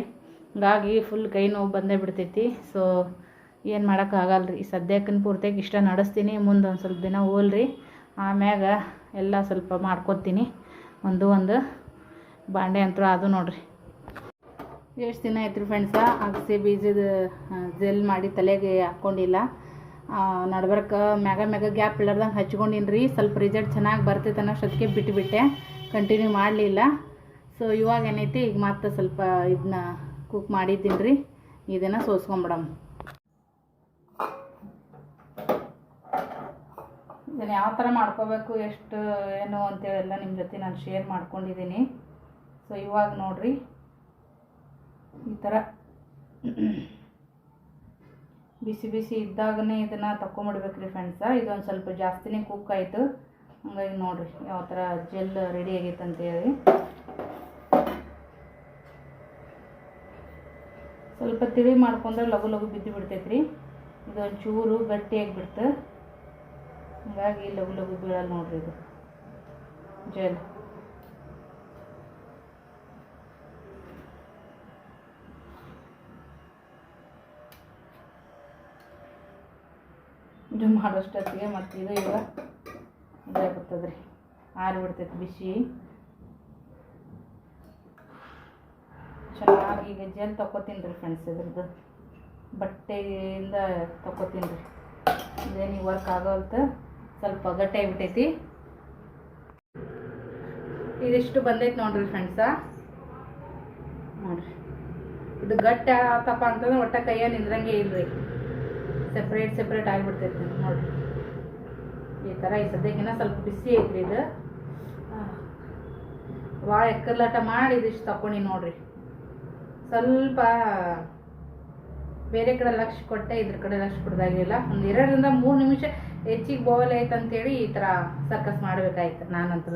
A: ಹಂಗಾಗಿ ಫುಲ್ ಕೈ ನೋವು ಬಂದೇ ಬಿಡ್ತೈತಿ. ಸೊ ಏನು ಮಾಡೋಕ್ಕಾಗಲ್ಲ ರೀ. ಸದ್ಯಕ್ಕನ ಪೂರ್ತಿಯಾಗಿ ಇಷ್ಟ ನಡೆಸ್ತೀನಿ. ಮುಂದೆ ಒಂದು ಸ್ವಲ್ಪ ದಿನ ಹೋಲ್ರಿ, ಆಮ್ಯಾಗ ಎಲ್ಲ ಸ್ವಲ್ಪ ಮಾಡ್ಕೊತೀನಿ. ಒಂದು ಬಾಂಡೆ ಅಂತೂ ಅದು ನೋಡ್ರಿ. ಎಷ್ಟು ದಿನ ಆಯ್ತು ರೀ ಫ್ರೆಂಡ್ಸ, ಅಗಸೆ ಬೀಜದ ಜೆಲ್ ಮಾಡಿ ತಲೆಗೆ ಹಾಕ್ಕೊಂಡಿಲ್ಲ. ನಡ್ಬರ್ಕ ಮ್ಯಾಗ ಗ್ಯಾಪ್ ಇಲ್ಲರ್ದಂಗೆ ಹಚ್ಕೊಂಡಿನಿ ರೀ. ಸ್ವಲ್ಪ ರಿಸಲ್ಟ್ ಚೆನ್ನಾಗಿ ಬರ್ತೈತೆ ಅನ್ನೋಷ್ಟೊತ್ತಿಗೆ ಬಿಟ್ಟುಬಿಟ್ಟೆ, ಕಂಟಿನ್ಯೂ ಮಾಡಲಿಲ್ಲ. ಸೊ ಇವಾಗ ಏನೈತಿ, ಈಗ ಮತ್ತೆ ಸ್ವಲ್ಪ ಇದನ್ನ ಕುಕ್ ಮಾಡಿದ್ದೀನಿ ರೀ. ಇದನ್ನು ಸೋಸ್ಕೊಂಬಿಡಮ್. ಇದನ್ನು ಯಾವ ಥರ ಮಾಡ್ಕೋಬೇಕು, ಎಷ್ಟು ಏನು ಅಂತೇಳೆಲ್ಲ ನಿಮ್ಮ ಜೊತೆ ನಾನು ಶೇರ್ ಮಾಡ್ಕೊಂಡಿದ್ದೀನಿ. ಸೊ ಇವಾಗ ನೋಡಿರಿ, ಈ ಥರ ಬಿಸಿ ಬಿಸಿ ಇದ್ದಾಗನೇ ಇದನ್ನು ತಗೊಂಬಿಡ್ಬೇಕ್ರಿ ಫ್ರೆಂಡ್ಸ. ಇದೊಂದು ಸ್ವಲ್ಪ ಜಾಸ್ತಿನೇ ಕುಕ್ ಆಯಿತು. ಹಂಗಾಗಿ ನೋಡಿರಿ ಯಾವ ಥರ ಜೆಲ್ ರೆಡಿ ಆಗೈತೆ ಅಂತೇಳಿ. ಸ್ವಲ್ಪ ತಿಳಿ ಮಾಡ್ಕೊಂಡ್ರೆ ಲಘು ಲಘು ಬಿದ್ದು ಬಿಡ್ತೈತ್ರಿ. ಇದೊಂದು ಚೂರು ಗಟ್ಟಿಯಾಗಿಬಿಡ್ತು, ಹಂಗಾಗಿ ಲಘು ಲಘು ಬೀಳಲ್ಲ ನೋಡ್ರಿ ಇದು ಜೆಲ್. ಇದು ಮಾಡೋಷ್ಟೊತ್ತಿಗೆ ಮತ್ತು ಇದು ಈಗ ಇದೇ ಬರ್ತದೆ ರೀ, ಆರಿಬಿಡ್ತೈತೆ ಬಿಸಿ. ಚೆನ್ನಾಗಿ ಈಗ ಜೆಲ್ ತೊಗೋತೀನಿ ರೀ ಫ್ರೆಂಡ್ಸ್. ಇದ್ರದ್ದು ಬಟ್ಟೆಯಿಂದ ತೊಗೋತೀನಿ ರೀ. ಇದೇನು ವರ್ಕ್ ಆಗೋಲ್ತ, ಸ್ವಲ್ಪ ಗಟ್ಟಿ ಆಗಿಬಿಟ್ಟೈತಿ. ಇದಿಷ್ಟು ಬಂದೈತೆ ನೋಡ್ರಿ ಫ್ರೆಂಡ್ಸ. ನೋಡಿರಿ ಇದು ಗಟ್ಟಿ ಆತಪ್ಪ ಅಂತಂದ್ರೆ ಒಟ್ಟ ಕೈಯ ನಿಂದ್ರಂಗೆ ಇಲ್ರಿ, ಸೆಪ್ರೇಟ್ ಆಗಿಬಿಡ್ತೈತಿ ನೋಡಿರಿ ಈ ಥರ. ಈ ಸದ್ಯಕ್ಕಿನ್ನ ಸ್ವಲ್ಪ ಬಿಸಿ ಐತ್ರಿ ಇದು. ಭಾಳ ಎಕ್ಕರ್ಲಾಟ ಮಾಡಿ ಇದಿಷ್ಟು ತಗೊಂಡು ನೋಡ್ರಿ. ಸ್ವಲ್ಪ ಬೇರೆ ಕಡೆ ಲಕ್ಷ ಕೊಟ್ಟೆ, ಇದ್ರ ಕಡೆ ಲಕ್ಷ ಕೊಡ್ದಾಗಿಲ್ಲ. ಒಂದು 2 ರಿಂದ 3 ನಿಮಿಷ ಹೆಚ್ಚಿಗೆ ಬಾಯ್ಲ್ ಆಯ್ತು ಅಂತೇಳಿ ಈ ಥರ ಸರ್ಕಸ್ ಮಾಡಬೇಕಾಯ್ತು ನಾನಂತೂ.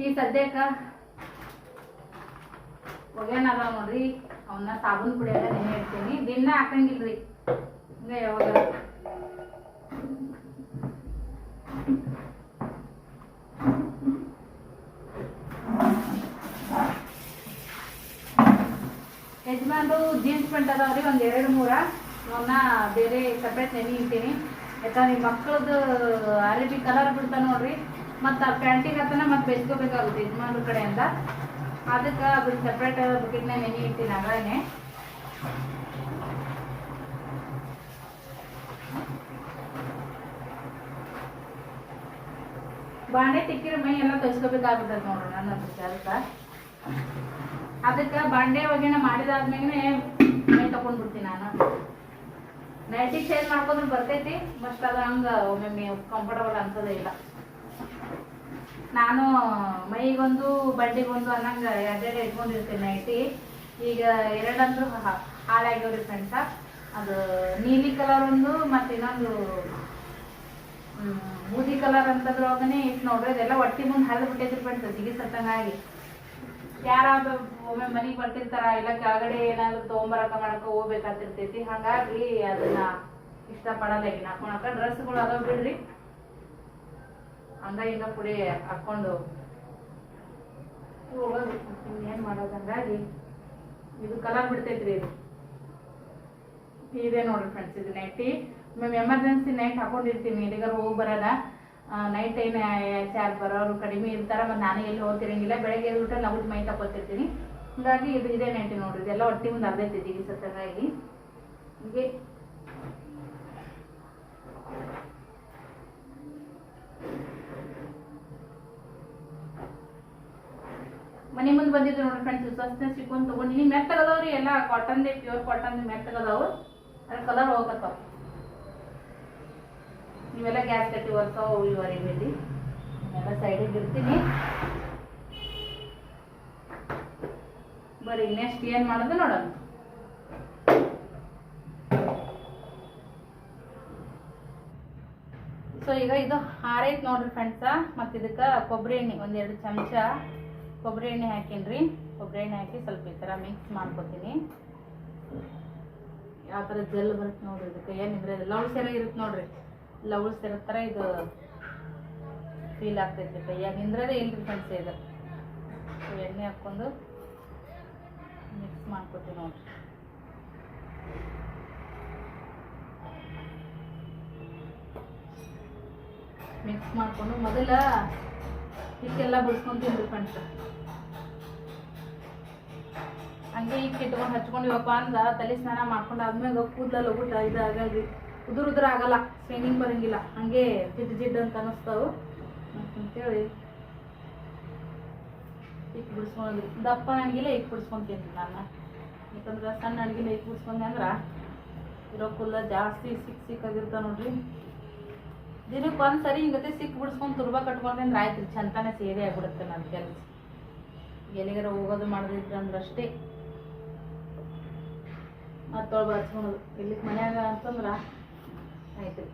A: ಈ ಸದ್ಯಕ್ಕೆ ಒಗ್ಯಾನ ಅದಾವ ನೋಡ್ರಿ, ಅವನ್ನ ಸಾಬೂನು ಪುಡಿಯಾಗ ನೆನೆ ಇಡ್ತೀನಿ. ದಿನ ಹಾಕಂಗಿಲ್ರಿ, ಹಿಂಗೆ ಯಾವಾಗ ಯಜಮಾನ್ರು ಜೀನ್ಸ್ ಪ್ಯಾಂಟ್ ಅದಾವ್ರಿ ಒಂದು 2-3. ಅವನ್ನ ಬೇರೆ ಸಪ್ರೇಟ್ ನೆನೆ ಇಡ್ತೀನಿ. ಯಾಕಂದ್ರೆ ಈ ಮಕ್ಕಳದ್ದು ಅರೇಬಿ ಕಲರ್ ಬಿಡ್ತಾ ನೋಡ್ರಿ, ಮತ್ತು ಆ ಪ್ಯಾಂಟಿಗೆ ಹತ್ತನ ಮತ್ತೆ ಬೆಚ್ಕೋಬೇಕಾಗುತ್ತೆ ಯಜಮಾನ್ರ ಕಡೆಯಿಂದ. ಅದಕ್ಕೆ ಅದನ್ನ ಸಪ್ರೇಟ್ ಬಕೆಟ್ನ ನೆನೆ ಇಡ್ತೀನಿ ಆಗಲೇ. ಬಾಂಡೆ ತಿಕ್ಕಿರೋ ಮೈ ಎಲ್ಲ ತೊಯ್ಸ್ಕೋಬೇಕಾಗ್ಬಿಟ್ಟದ ನೋಡ್ರಿ ನನ್ನ ಅದಕ್ಕೆ ಬಾಂಡೆ ಒಗ್ಗಣ ಮಾಡಿದಾದ್ಮೇಲೆ ಮೈ ತಗೊಂಡ್ಬಿಡ್ತೀನಿ ನಾನು. ನೈಟಿ ಚೇಂಜ್ ಮಾಡ್ಕೊಂಡ್ರೆ ಬರ್ತೈತಿ, ಬಟ್ ಅದು ಹಂಗೆ ಒಮ್ಮೊಮ್ಮೆ ಕಂಫರ್ಟಬಲ್ ಅನ್ಸೋದೇ ಇಲ್ಲ. ನಾನು ಮೈಗೊಂದು ಬಂಡಿಗೊಂದು ಅನ್ನಂಗೆ 2 ಇಟ್ಕೊಂಡಿರ್ತೀನಿ ನೈಟಿ. ಈಗ 2 ಅಂದ್ರೂ ಹಾಳಾಗ್ಯವ್ರಿ ಫ್ರೆಂಡ್ಸ. ಅದು ನೀಲಿ ಕಲರ್ ಒಂದು ಮತ್ತು ಇನ್ನೊಂದು ಬೂದಿ ಕಲರ್ ಅಂತದ್ರೊಳಗನೆ ಇಟ್ಟು ನೋಡ್ರಿ. ಅದೆಲ್ಲ ಒಟ್ಟಿ ಮುಂದೆ ಹರಿದು ಬಿಟ್ಟೈತ್ರಿ ಫ್ರೆಂಡ್ಸ್, ಜಿಗಿ ಸತ್ತಂಗಾಗಿ. ಯಾರಾದ್ರೂ ಒಮ್ಮೆ ಮನೆಗೆ ಬರ್ತಿರ್ತಾರ, ಇಲ್ಲ ಕೆಳಗಡೆ ಏನಾದ್ರು ತೊಗೊಂಬರಕ ಮಾಡಕ ಹೋಗ್ಬೇಕಾತಿರ್ತೈತಿ. ಹಾಗಾಗಿ ಅದನ್ನ ಇಷ್ಟಪಡಲ್ಲ. ಈಗ ಹಾಕೊಳಕ ಡ್ರೆಸ್ಗಳು ಅದಾವ ಬಿಡ್ರಿ, ಹಂಗ ಹಿಂಗ ಪುಡಿ ಹಾಕೊಂಡು ಹೋಗೋದು. ಇನ್ನೇನು ಮಾಡೋದು, ಹಂಗಾಗಿ ಇದು ಕಲರ್ ಬಿಡ್ತೈತ್ರಿ. ಇದು ಇದೆ ನೋಡ್ರಿ ಫ್ರೆಂಡ್ಸ್, ಇದು ನೈಟಿ. ಒಮ್ಮೆ ಎಮರ್ಜೆನ್ಸಿ ನೈಟ್ ಹಾಕೊಂಡಿರ್ತೀನಿ, ಎಲ್ಲಿಗಾರು ಹೋಗಿ ಬರೋದ. ನೈಟ್ ಏನು ಚಾರ್ ಬರೋರು ಕಡಿಮೆ ಇರ್ತಾರ, ಮತ್ತು ನಾನೇ ಎಲ್ಲಿ ಹೋಗ್ತಿರಂಗಿಲ್ಲ. ಬೆಳಗ್ಗೆ ಎದ್ದು ಊಟ ಲಗುಟ್ ಮೈ ತಗೋತಿರ್ತೀನಿ. ಹೀಗಾಗಿ ಇದು ಇದೇ ನೈಟಿ ನೋಡ್ರಿ. ಇದೆಲ್ಲ ಒಟ್ಟಿ ಮುಂದೆ ಅರ್ಧೈತಿ ಈ ಸತ್ತಾಗಿ. ಹೀಗೆ ಮನೆ ಮುಂದೆ ಬಂದಿದ್ರು ನೋಡ್ರಿ ಫ್ರೆಂಡ್ಸ್. ಸ್ವಸ್ಥ ಸಿಕ್ಕೊಂಡು ತೊಗೊಂಡಿನಿ. ಮೆತ್ತಗದವ್ರಿ ಎಲ್ಲ ಕಾಟನ್ದೇ, ಪ್ಯೂರ್ ಕಾಟನ್ ಮೆತ್ತಗದವು. ಅದ್ರ ಕಲರ್ ಹೋಗತ್ತಾವ. ಇವೆಲ್ಲ ಗ್ಯಾಸ್ ಕಟ್ಟಿ ಬರ್ತಾವ ಇವರೆಗೆ ಎಲ್ಲ ಸೈಡಿಗೆ ಇಡ್ತೀನಿ. ಬರೀ ನೆಕ್ಸ್ಟ್ ಏನು ಮಾಡೋದು ನೋಡೋಣ. ಸೊ ಈಗ ಇದು ಹಾರೈತೆ ನೋಡ್ರಿ ಫ್ರೆಂಡ್ಸ. ಮತ್ತು ಇದಕ್ಕೆ ಕೊಬ್ಬರಿ ಎಣ್ಣೆ 1-2 ಚಮಚ ಕೊಬ್ಬರಿ ಎಣ್ಣೆ ಹಾಕೀನಿ. ಕೊಬ್ಬರಿ ಎಣ್ಣೆ ಹಾಕಿ ಸ್ವಲ್ಪ ಈ ಥರ ಮಿಕ್ಸ್ ಮಾಡ್ಕೊತೀನಿ. ಯಾವ ಥರ ಜೆಲ್ ಬರುತ್ತೆ ನೋಡ್ರಿ. ಇದಕ್ಕೆ ಏನಿದ್ರೆ ಲವ್ ಸೆರ ಇರುತ್ತೆ ನೋಡ್ರಿ, ಲವ್ ಸೆರ ಥರ ಇದು ಫೀಲ್ ಆಗ್ತೈತಿ. ಕೈಯಾಗ ನಿಂದ್ರದೇ ಇಲ್ರಿ ಫ್ರೆಂಡ್ಸ್. ಇದು ಎಣ್ಣೆ ಹಾಕ್ಕೊಂಡು ಮಿಕ್ಸ್ ಮಾಡ್ಕೊತೀವಿ ನೋಡ್ರಿ. ಮಿಕ್ಸ್ ಮಾಡ್ಕೊಂಡು ಮೊದಲ ಹಿಟ್ಟೆಲ್ಲ ಬಿಡ್ಸ್ಕೊಂತೀನಿ ಫ್ರೆಂಡ್ಸ್. ಹಂಗೆ ಹಿಟ್ಟು ಇಟ್ಕೊಂಡು ಹಚ್ಕೊಂಡಿವಪ್ಪ ಅಂದ ತಲೆ ಸ್ನಾನ ಮಾಡ್ಕೊಂಡು ಆದ್ಮೇಲೆ ಕೂದಲಲ್ಲಿ ಹೋಗ್ಬಿಟ್ಟು ಇದು ಹಾಗಾಗಿ ಉದುರು ಆಗಲ್ಲ, ಶೈನಿಂಗ್ ಬರಂಗಿಲ್ಲ. ಹಂಗೆ ಜಿಡ್ ಅಂತ ಅನ್ನಿಸ್ತಾವು ಅಂತೇಳಿ ಹಿಟ್ಟು ಬಿಡಿಸ್ಕೊಂಡ್ರಿ. ದಪ್ಪ ನನಗಿಲ್ಲ ಹಿಟ್ಟು ಬಿಡಿಸ್ಕೊಂತೀನಿ ನಾನು. ಯಾಕಂದ್ರೆ ಸಣ್ಣ ಅಡುಗೆಲ್ಲ ಹಿಟ್ಟು ಬಿಡಿಸ್ಕೊಂಡೆ ಅಂದ್ರೆ ಇರೋ ಕೂದಲ ಜಾಸ್ತಿ ಸಿಕ್ಕಾಗಿರ್ತಾವೆ ನೋಡ್ರಿ. ದಿನಕ್ಕೆ ಒಂದ್ಸರಿ ಹಿಂಗತ್ತೆ ಸಿಕ್ ಬಿಡಿಸ್ಕೊಂಡು ತುರ್ಬ ಕಟ್ಕೊಂಡ್ರೆ ಅಂದ್ರೆ ಆಯ್ತು ರೀ, ಚಂತಾನೆ ಸೇರಿ ಆಗ್ಬಿಡುತ್ತೆ ನನ್ನ ಕೆಲಸ. ಎಲ್ಲಿಗಾರ ಹೋಗೋದು ಮಾಡೋದಿದ್ರೆ ಅಂದ್ರೆ ಅಷ್ಟೇ ಮತ್ತೊಳಗೆ ಹಚ್ಕೊಳೋದು. ಇಲ್ಲಿ ಮನ್ಯಾಗ ಅಂತಂದ್ರೆ ಆಯ್ತು ರೀ.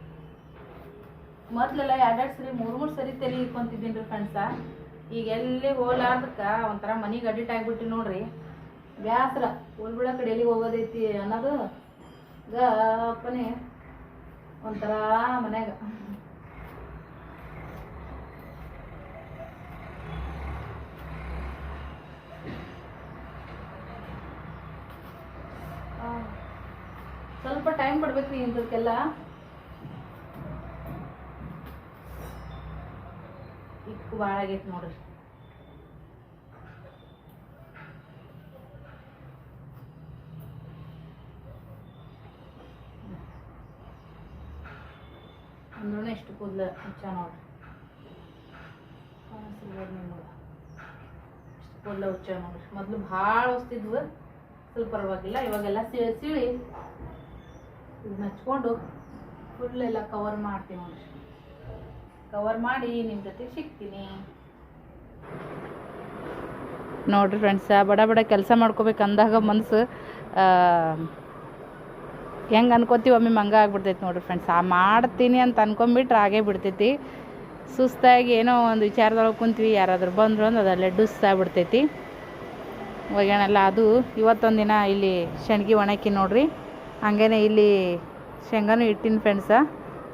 A: ಮೊದಲೆಲ್ಲ 2 ಸರಿ 3 ಸರಿ ತಲೆ ಇಟ್ಕೊಂತಿದ್ದೀನಿ ರೀ ಫ್ರೆಂಡ್ಸ. ಈಗ ಎಲ್ಲಿ ಹೋಗ್ಲಾರ್ದಕ್ಕೆ ಒಂಥರ ಮನೆಗೆ ಅಡಿಟ್ ಆಗಿಬಿಟ್ಟು ನೋಡ್ರಿ. ಬ್ಯಾಸ್ರ ಉಳ್ಬಿಡ ಕಡೆ ಎಲ್ಲಿಗೆ ಹೋಗೋದೈತಿ ಅನ್ನೋದು ಗಪ್ಪನೆ ಒಂಥರ ಮನ್ಯಾಗ. ಸ್ವಲ್ಪ ಟೈಮ್ ಕೊಡ್ಬೇಕ್ರಿ ಇಂಥದಕ್ಕೆಲ್ಲ. ಇಕ್ಕು ಭಾಳ ಆಗೈತೆ ನೋಡ್ರಿ. ಅಂದ್ರೂ ಎಷ್ಟು ಕೂದಲು ಹುಚ್ಚ ನೋಡ್ರಿ. ಎಷ್ಟು ಕೂದಲು ಹುಚ್ಚ ನೋಡ್ರಿ. ಮೊದಲು ಭಾಳ ಹೊಸ್ತಿದ್ವು, ಸ್ವಲ್ಪ ಪರವಾಗಿಲ್ಲ. ಇವಾಗೆಲ್ಲ ಸಿಳಿ ಇದನ್ನ ಹಚ್ಕೊಂಡು ಫುಲ್ ಎಲ್ಲ ಕವರ್ ಮಾಡ್ತೀನಿ ನೋಡ್ರಿ. ಕವರ್ ಮಾಡಿ ನಿಮ್ಮ ಜೊತೆ ಸಿಗ್ತೀನಿ ನೋಡ್ರಿ ಫ್ರೆಂಡ್ಸ. ಬಡ ಬಡ ಕೆಲಸ ಮಾಡ್ಕೋಬೇಕು ಅಂದಾಗ ಮನಸ್ಸು ಹೆಂಗೆ ಅನ್ಕೋತೀವಿ ಒಮ್ಮೆ ಹಂಗೆ ಆಗ್ಬಿಡ್ತೈತಿ ನೋಡ್ರಿ ಫ್ರೆಂಡ್ಸ್. ಮಾಡ್ತೀನಿ ಅಂತ ಅನ್ಕೊಂಬಿಟ್ರೆ ಆಗೇ ಬಿಡ್ತೈತಿ. ಸುಸ್ತಾಗಿ ಏನೋ ಒಂದು ವಿಚಾರದೊಳಗೆ ಕುಂತ್ವಿ, ಯಾರಾದ್ರೂ ಬಂದರು ಅಂದ್ರೆ ಅದಲ್ಲೇ ಡುಸ್ ಆಗ್ಬಿಡ್ತೈತಿ. ಒಗ್ಯಾಣೆಲ್ಲ ಅದು ಇವತ್ತೊಂದು ದಿನ ಇಲ್ಲಿ ಶೇಂಗಿ ಒಣಕಿ ನೋಡ್ರಿ. ಹಾಗೇನೆ ಇಲ್ಲಿ ಶೇಂಗಾನು ಇಟ್ಟಿನಿ ಫ್ರೆಂಡ್ಸ.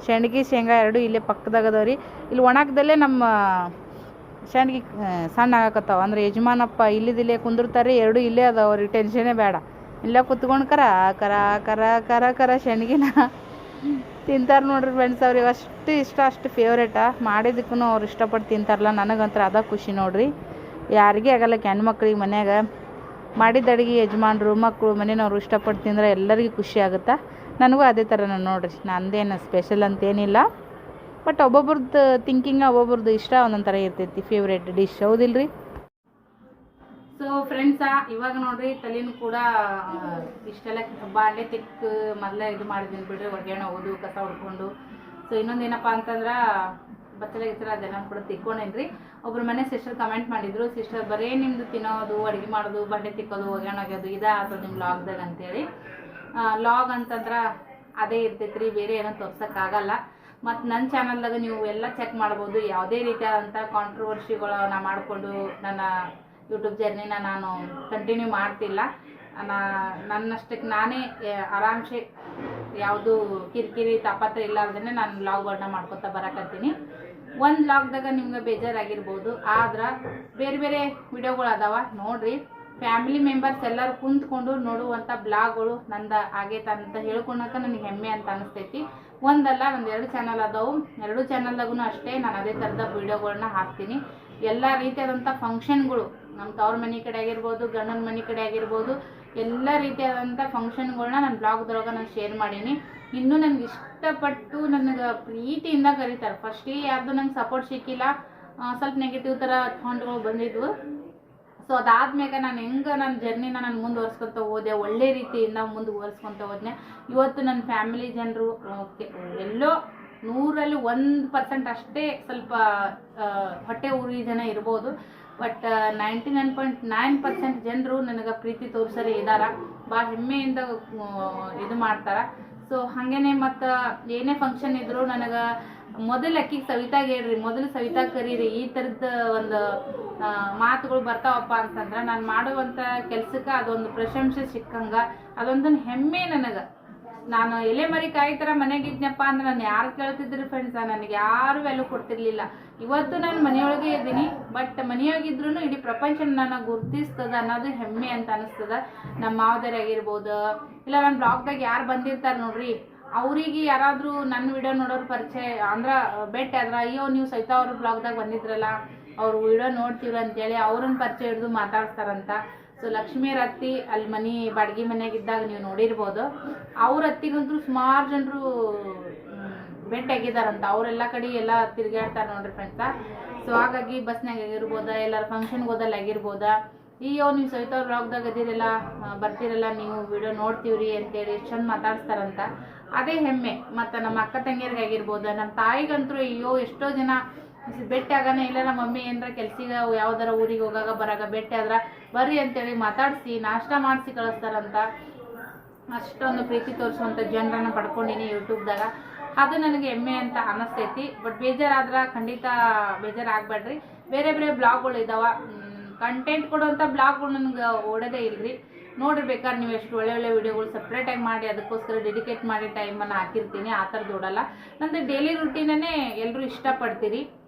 A: ಶೇಂಗಿ ಶೇಂಗಾ ಎರಡು ಇಲ್ಲೇ ಪಕ್ಕದಾಗ ಅದಾವ್ರಿ. ಇಲ್ಲಿ ಒಣಗ್ದಲ್ಲೇ ನಮ್ಮ ಶೇಂಗಿ ಸಣ್ಣ ಆಗಕತ್ತಾವ. ಅಂದ್ರೆ ಯಜಮಾನಪ್ಪ ಇಲ್ಲಿದಿಲ್ಲೇ ಕುಂದಿರ್ತಾರೆ, ಎರಡು ಇಲ್ಲೇ ಅದಾವ. ಅವ್ರಿಗೆ ಟೆನ್ಷನೇ ಬೇಡ, ಇಲ್ಲೇ ಕುತ್ಕೊಂಡು ಕರ ಕರ ಕರ ಕರ ಕರ ಶೇಂಗಿನ ತಿಂತಾರೆ ನೋಡ್ರಿ ಫ್ರೆಂಡ್ಸ್. ಅವ್ರಿಗೆ ಅಷ್ಟು ಇಷ್ಟ, ಅಷ್ಟು ಫೇವ್ರೇಟಾ. ಮಾಡಿದ್ದಕ್ಕೂ ಅವ್ರು ಇಷ್ಟಪಟ್ಟು ತಿಂತಾರಲ್ಲ, ನನಗಂತರ ಅದ ಖುಷಿ ನೋಡ್ರಿ. ಯಾರಿಗೇ ಆಗಲ್ಲ ಹೆಣ್ಮಕ್ಳಿಗೆ ಮನ್ಯಾಗ ಮಾಡಿದ ಅಡುಗೆ ಯಜಮಾನ್ರು ಮಕ್ಕಳು ಮನೆಯವ್ರು ಇಷ್ಟಪಟ್ಟು ತಿಂದ್ರೆ ಎಲ್ಲರಿಗೂ ಖುಷಿ ಆಗುತ್ತಾ. ನನಗೂ ಅದೇ ಥರ ನೋಡ್ರಿ. ನಂದೇನು ಸ್ಪೆಷಲ್ ಅಂತೇನಿಲ್ಲ, ಬಟ್ ಒಬ್ಬೊಬ್ರದ್ದು ಥಿಂಕಿಂಗ್ ಒಬ್ಬೊಬ್ರದ್ದು ಇಷ್ಟ ಒಂದೊಂದು ಥರ ಇರ್ತೈತಿ. ಫೇವ್ರೇಟ್ ಡಿಶ್ ಹೌದಿಲ್ರಿ. ಸೊ ಫ್ರೆಂಡ್ಸ, ಇವಾಗ ನೋಡ್ರಿ ತಲೆನೂ ಕೂಡ ಇಷ್ಟೆಲ್ಲ ಬಾಂಡೆ ತಿಕ್ಕು ಮೊದಲೇ ಇದು ಮಾಡಿದ್ದೀನಿ ಬಿಡ್ರಿ. ಒಗ್ಯಾಣ ಹೋಗೋದು, ಕಸ ಹೊಡ್ಕೊಂಡು. ಸೊ ಇನ್ನೊಂದೇನಪ್ಪ ಅಂತಂದ್ರೆ ಬಚ್ಚಲ ಗಿಚ್ಚಲ ಅದೆಲ್ಲ ಕೂಡ ತಿಕ್ಕೊಂಡೇನ್ರಿ. ಒಬ್ರು ಮನೆ ಸಿಸ್ಟರ್ ಕಮೆಂಟ್ ಮಾಡಿದ್ರು, ಸಿಸ್ಟರ್ ಬರೀ ನಿಮ್ದು ತಿನ್ನೋದು, ಅಡುಗೆ ಮಾಡೋದು, ಬಾಂಡೆ ತಿಕ್ಕೋದು, ಒಗ್ಯಾಣ ಒಗ್ಯೋದು ಇದೇ ಆಗ್ತದೆ ನಿಮ್ಮ ಲಾಗ್ದಾಗ ಅಂತೇಳಿ. ಲಾಗ್ ಅಂತಂದ್ರೆ ಅದೇ ಇರ್ತೈತ್ರಿ, ಬೇರೆ ಏನೋ ತೋರ್ಸೋಕ್ಕಾಗಲ್ಲ. ಮತ್ತು ನನ್ನ ಚಾನಲ್ದಾಗ ನೀವು ಎಲ್ಲ ಚೆಕ್ ಮಾಡ್ಬೋದು. ಯಾವುದೇ ರೀತಿಯಾದಂಥ ಕಾಂಟ್ರವರ್ಸಿಗಳು ನಾ ಮಾಡಿಕೊಂಡು ನನ್ನ ಯೂಟ್ಯೂಬ್ ಜರ್ನಿನ ನಾನು ಕಂಟಿನ್ಯೂ ಮಾಡ್ತಿಲ್ಲ. ನನ್ನಷ್ಟಕ್ಕೆ ನಾನೇ ಆರಾಮ್ಸೆ ಯಾವುದು ಕಿರಿಕಿರಿ ತಾಪತ್ರ ಇಲ್ಲಾರ್ದೇ ನಾನು ಲಾಗ್ಗಳನ್ನ ಮಾಡ್ಕೊತಾ ಬರಕತ್ತೀನಿ. ಒಂದು ಲಾಗ್ದಾಗ ನಿಮ್ಗೆ ಬೇಜಾರಾಗಿರ್ಬೋದು, ಆದ್ರೆ ಬೇರೆ ಬೇರೆ ವಿಡಿಯೋಗಳು ಅದಾವ ನೋಡ್ರಿ. ಫ್ಯಾಮಿಲಿ ಮೆಂಬರ್ಸ್ ಎಲ್ಲರೂ ಕುಂತ್ಕೊಂಡು ನೋಡುವಂಥ ಬ್ಲಾಗ್ಗಳು ನಂದು ಆಗೈತೆ ಅಂತ ಹೇಳ್ಕೊಳಕ ನನಗೆ ಹೆಮ್ಮೆ ಅಂತ ಅನಿಸ್ತೈತಿ. ಒಂದಲ್ಲ, ಒಂದು 2 ಚಾನಲ್ ಅದಾವು. 2 ಚಾನಲ್ದಾಗೂ ಅಷ್ಟೇ ನಾನು ಅದೇ ಥರದ ವಿಡಿಯೋಗಳನ್ನ ಹಾಕ್ತೀನಿ. ಎಲ್ಲ ರೀತಿಯಾದಂಥ ಫಂಕ್ಷನ್ಗಳು, ನಮ್ಮ ತವ್ರ ಮನೆ ಕಡೆ ಆಗಿರ್ಬೋದು, ಗಂಡನ ಮನೆ ಕಡೆ ಆಗಿರ್ಬೋದು, ಎಲ್ಲ ರೀತಿಯಾದಂಥ ಫಂಕ್ಷನ್ಗಳನ್ನ ನನ್ನ ಬ್ಲಾಗ್ದೊಳಗೆ ನಾನು ಶೇರ್ ಮಾಡೀನಿ. ಇನ್ನೂ ನನಗೆ ಇಷ್ಟಪಟ್ಟು ನನಗೆ ಪ್ರೀತಿಯಿಂದ ಕರೀತಾರೆ. ಫಸ್ಟಿಗೆ ಯಾರ್ದು ನಂಗೆ ಸಪೋರ್ಟ್ ಸಿಕ್ಕಿಲ್ಲ, ಸ್ವಲ್ಪ ನೆಗೆಟಿವ್ ಥರ ಥಾಟ್ಗಳು ಬಂದಿದ್ವು. ಸೊ ಅದಾದ್ಮೇಲೆ ನಾನು ಹೆಂಗೆ ನನ್ನ ಜರ್ನಿನ ನಾನು ಮುಂದುವರ್ಸ್ಕೊತ ಹೋದೆ, ಒಳ್ಳೆ ರೀತಿಯಿಂದ ಮುಂದುವರ್ಸ್ಕೊತ ಹೋದ್ನೆ. ಇವತ್ತು ನನ್ನ ಫ್ಯಾಮಿಲಿ ಜನರು ಎಲ್ಲೋ 100ರಲ್ಲಿ 1% ಅಷ್ಟೇ ಸ್ವಲ್ಪ ಹೊಟ್ಟೆ ಉರಿ ಜನ ಇರ್ಬೋದು. ಬಟ್ 99.9% ಜನರು ನನಗೆ ಪ್ರೀತಿ ತೋರಿಸೋರೇ ಇದ್ದಾರ. ಭಾಳ ಹೆಮ್ಮೆಯಿಂದ ಇದು ಮಾಡ್ತಾರೆ. ಸೊ ಹಾಗೇನೆ ಮತ್ತು ಏನೇ ಫಂಕ್ಷನ್ ಇದ್ರು ನನಗೆ ಮೊದಲು ಅಕ್ಕಿಗೆ ಸವಿತಾಗೆ ಹೇಳ್ರಿ, ಮೊದಲು ಸವಿತಾ ಕರೀರಿ, ಈ ಥರದ ಒಂದು ಮಾತುಗಳು ಬರ್ತಾವಪ್ಪ ಅಂತಂದ್ರೆ ನಾನು ಮಾಡುವಂಥ ಕೆಲ್ಸಕ್ಕೆ ಅದೊಂದು ಪ್ರಶಂಸೆ ಸಿಕ್ಕಂಗೆ ಅದೊಂದು ಹೆಮ್ಮೆ ನನಗೆ. ನಾನು ಎಲೆ ಮರಿ ಕಾಯಿ ಥರ ಮನೆಗಿದ್ನಪ್ಪ ಅಂದ್ರೆ ನಾನು ಯಾರು ಕೇಳ್ತಿದ್ರಿ ಫ್ರೆಂಡ್ಸ, ನನಗೆ ಯಾರು ವ್ಯಾಲ್ಯೂ ಕೊಡ್ತಿರ್ಲಿಲ್ಲ. ಇವತ್ತು ನಾನು ಮನೆಯೊಳಗೆ ಇದ್ದೀನಿ, ಬಟ್ ಮನೆಯೊಳಗಿದ್ರು ಇಡೀ ಪ್ರಪಂಚ ನನ್ನ ಗುರ್ತಿಸ್ತದ ಅನ್ನೋದು ಹೆಮ್ಮೆ ಅಂತ ಅನಿಸ್ತದ. ನಮ್ಮ ಮಾವದರಾಗಿರ್ಬೋದು, ಇಲ್ಲ ನನ್ನ ಬ್ಲಾಗ್ದಾಗ ಯಾರು ಬಂದಿರ್ತಾರೆ ನೋಡ್ರಿ, ಅವರಿಗೆ ಯಾರಾದರೂ ನನ್ನ ವಿಡಿಯೋ ನೋಡೋರು ಪರಿಚಯ ಅಂದ್ರೆ ಭೇಟಿ ಆದ್ರೆ, ಅಯ್ಯೋ ನೀವು ಸಹಿತ ಅವ್ರ ಬ್ಲಾಗ್ದಾಗ ಬಂದಿದ್ರಲ್ಲ, ಅವ್ರು ವಿಡಿಯೋ ನೋಡ್ತೀವ್ರ ಅಂತೇಳಿ ಅವ್ರನ್ನ ಪರಿಚಯ ಹಿಡಿದು ಮಾತಾಡ್ತಾರಂತ. ಸೊ ಲಕ್ಷ್ಮೀಯರ ಅತ್ತಿ ಅಲ್ಲಿ ಮನೆ ಬಾಡಿಗೆ ಮನೆಯಾಗಿದ್ದಾಗ ನೀವು ನೋಡಿರ್ಬೋದು. ಅವ್ರ ಅತ್ತಿಗಂತೂ ಸುಮಾರು ಜನರು ಭೇಟಿಯಾಗಿದ್ದಾರಂತ. ಅವರೆಲ್ಲ ಕಡೆ ಎಲ್ಲ ತಿರುಗಾಡ್ತಾರೆ ನೋಡ್ರಿ ಫ್ರೆಂಡ್ಸ. ಸೊ ಹಾಗಾಗಿ ಬಸ್ನಾಗ ಆಗಿರ್ಬೋದ, ಎಲ್ಲರ ಫಂಕ್ಷನ್ಗೆ ಹೋದಲ್ಲಿ ಆಗಿರ್ಬೋದಾ, ಅಯ್ಯೋ ನೀವು ಸವಿತಾ ಅವ್ರ ಬ್ಲಾಗ್ದಾಗ ಅದಿರಲ್ಲ, ಬರ್ತಿರಲ್ಲ, ನೀವು ವಿಡಿಯೋ ನೋಡ್ತೀವ್ರಿ ಅಂತೇಳಿ ಎಷ್ಟು ಚಂದ ಮಾತಾಡ್ಸ್ತಾರಂತ. ಅದೇ ಹೆಮ್ಮೆ. ಮತ್ತು ನಮ್ಮ ಅಕ್ಕ ತಂಗಿಯರಿಗಾಗಿರ್ಬೋದು, ನಮ್ಮ ತಾಯಿಗಂತೂ ಅಯ್ಯೋ ಎಷ್ಟೋ ಜನ ಭೇಟಿ ಆಗೋಣ. ಇಲ್ಲ ನಮ್ಮ ಮಮ್ಮಿ ಏನಾರ ಕೆಲ್ಸಿಗೆ ಯಾವ್ದಾರ ಊರಿಗೆ ಹೋಗಾಗ ಬರಾಗ ಭೇಟಿ ಆದ್ರೆ ಬರ್ರಿ ಅಂತೇಳಿ ಮಾತಾಡಿಸಿ ನಾಷ್ಟ ಮಾಡಿಸಿ ಕಳಿಸ್ತಾರಂತ. ಅಷ್ಟೊಂದು ಪ್ರೀತಿ ತೋರಿಸುವಂಥ ಜನರನ್ನು ಪಡ್ಕೊಂಡಿನಿ ಯೂಟ್ಯೂಬ್ದಾಗ. ಅದು ನನಗೆ ಹೆಮ್ಮೆ ಅಂತ ಅನ್ನಿಸ್ತೈತಿ. ಬಟ್ ಬೇಜಾರಾದ್ರೆ ಖಂಡಿತ ಬೇಜಾರಾಗಬೇಡ್ರಿ. ಬೇರೆ ಬೇರೆ ಬ್ಲಾಗ್ಗಳು ಇದಾವೆ, ಕಂಟೆಂಟ್ ಕೊಡುವಂಥ ಬ್ಲಾಗ್ಗಳು ನನಗೆ ಓಡೋದೇ ಇಲ್ರಿ. ನೋಡಿರ್ಬೇಕಾದ್ರೆ ನೀವು ಎಷ್ಟು ಒಳ್ಳೆ ವಿಡಿಯೋಗಳು ಸಪ್ರೇಟಾಗಿ ಮಾಡಿ ಅದಕ್ಕೋಸ್ಕರ ಡೆಡಿಕೇಟ್ ಮಾಡಿ ಟೈಮನ್ನು ಹಾಕಿರ್ತೀನಿ. ಆ ಥರದ್ದು ಓಡಲ್ಲ. ನಂದು ಡೈಲಿ ರೂಟೀನೇ ಎಲ್ಲರೂ ಇಷ್ಟಪಡ್ತೀರಿ.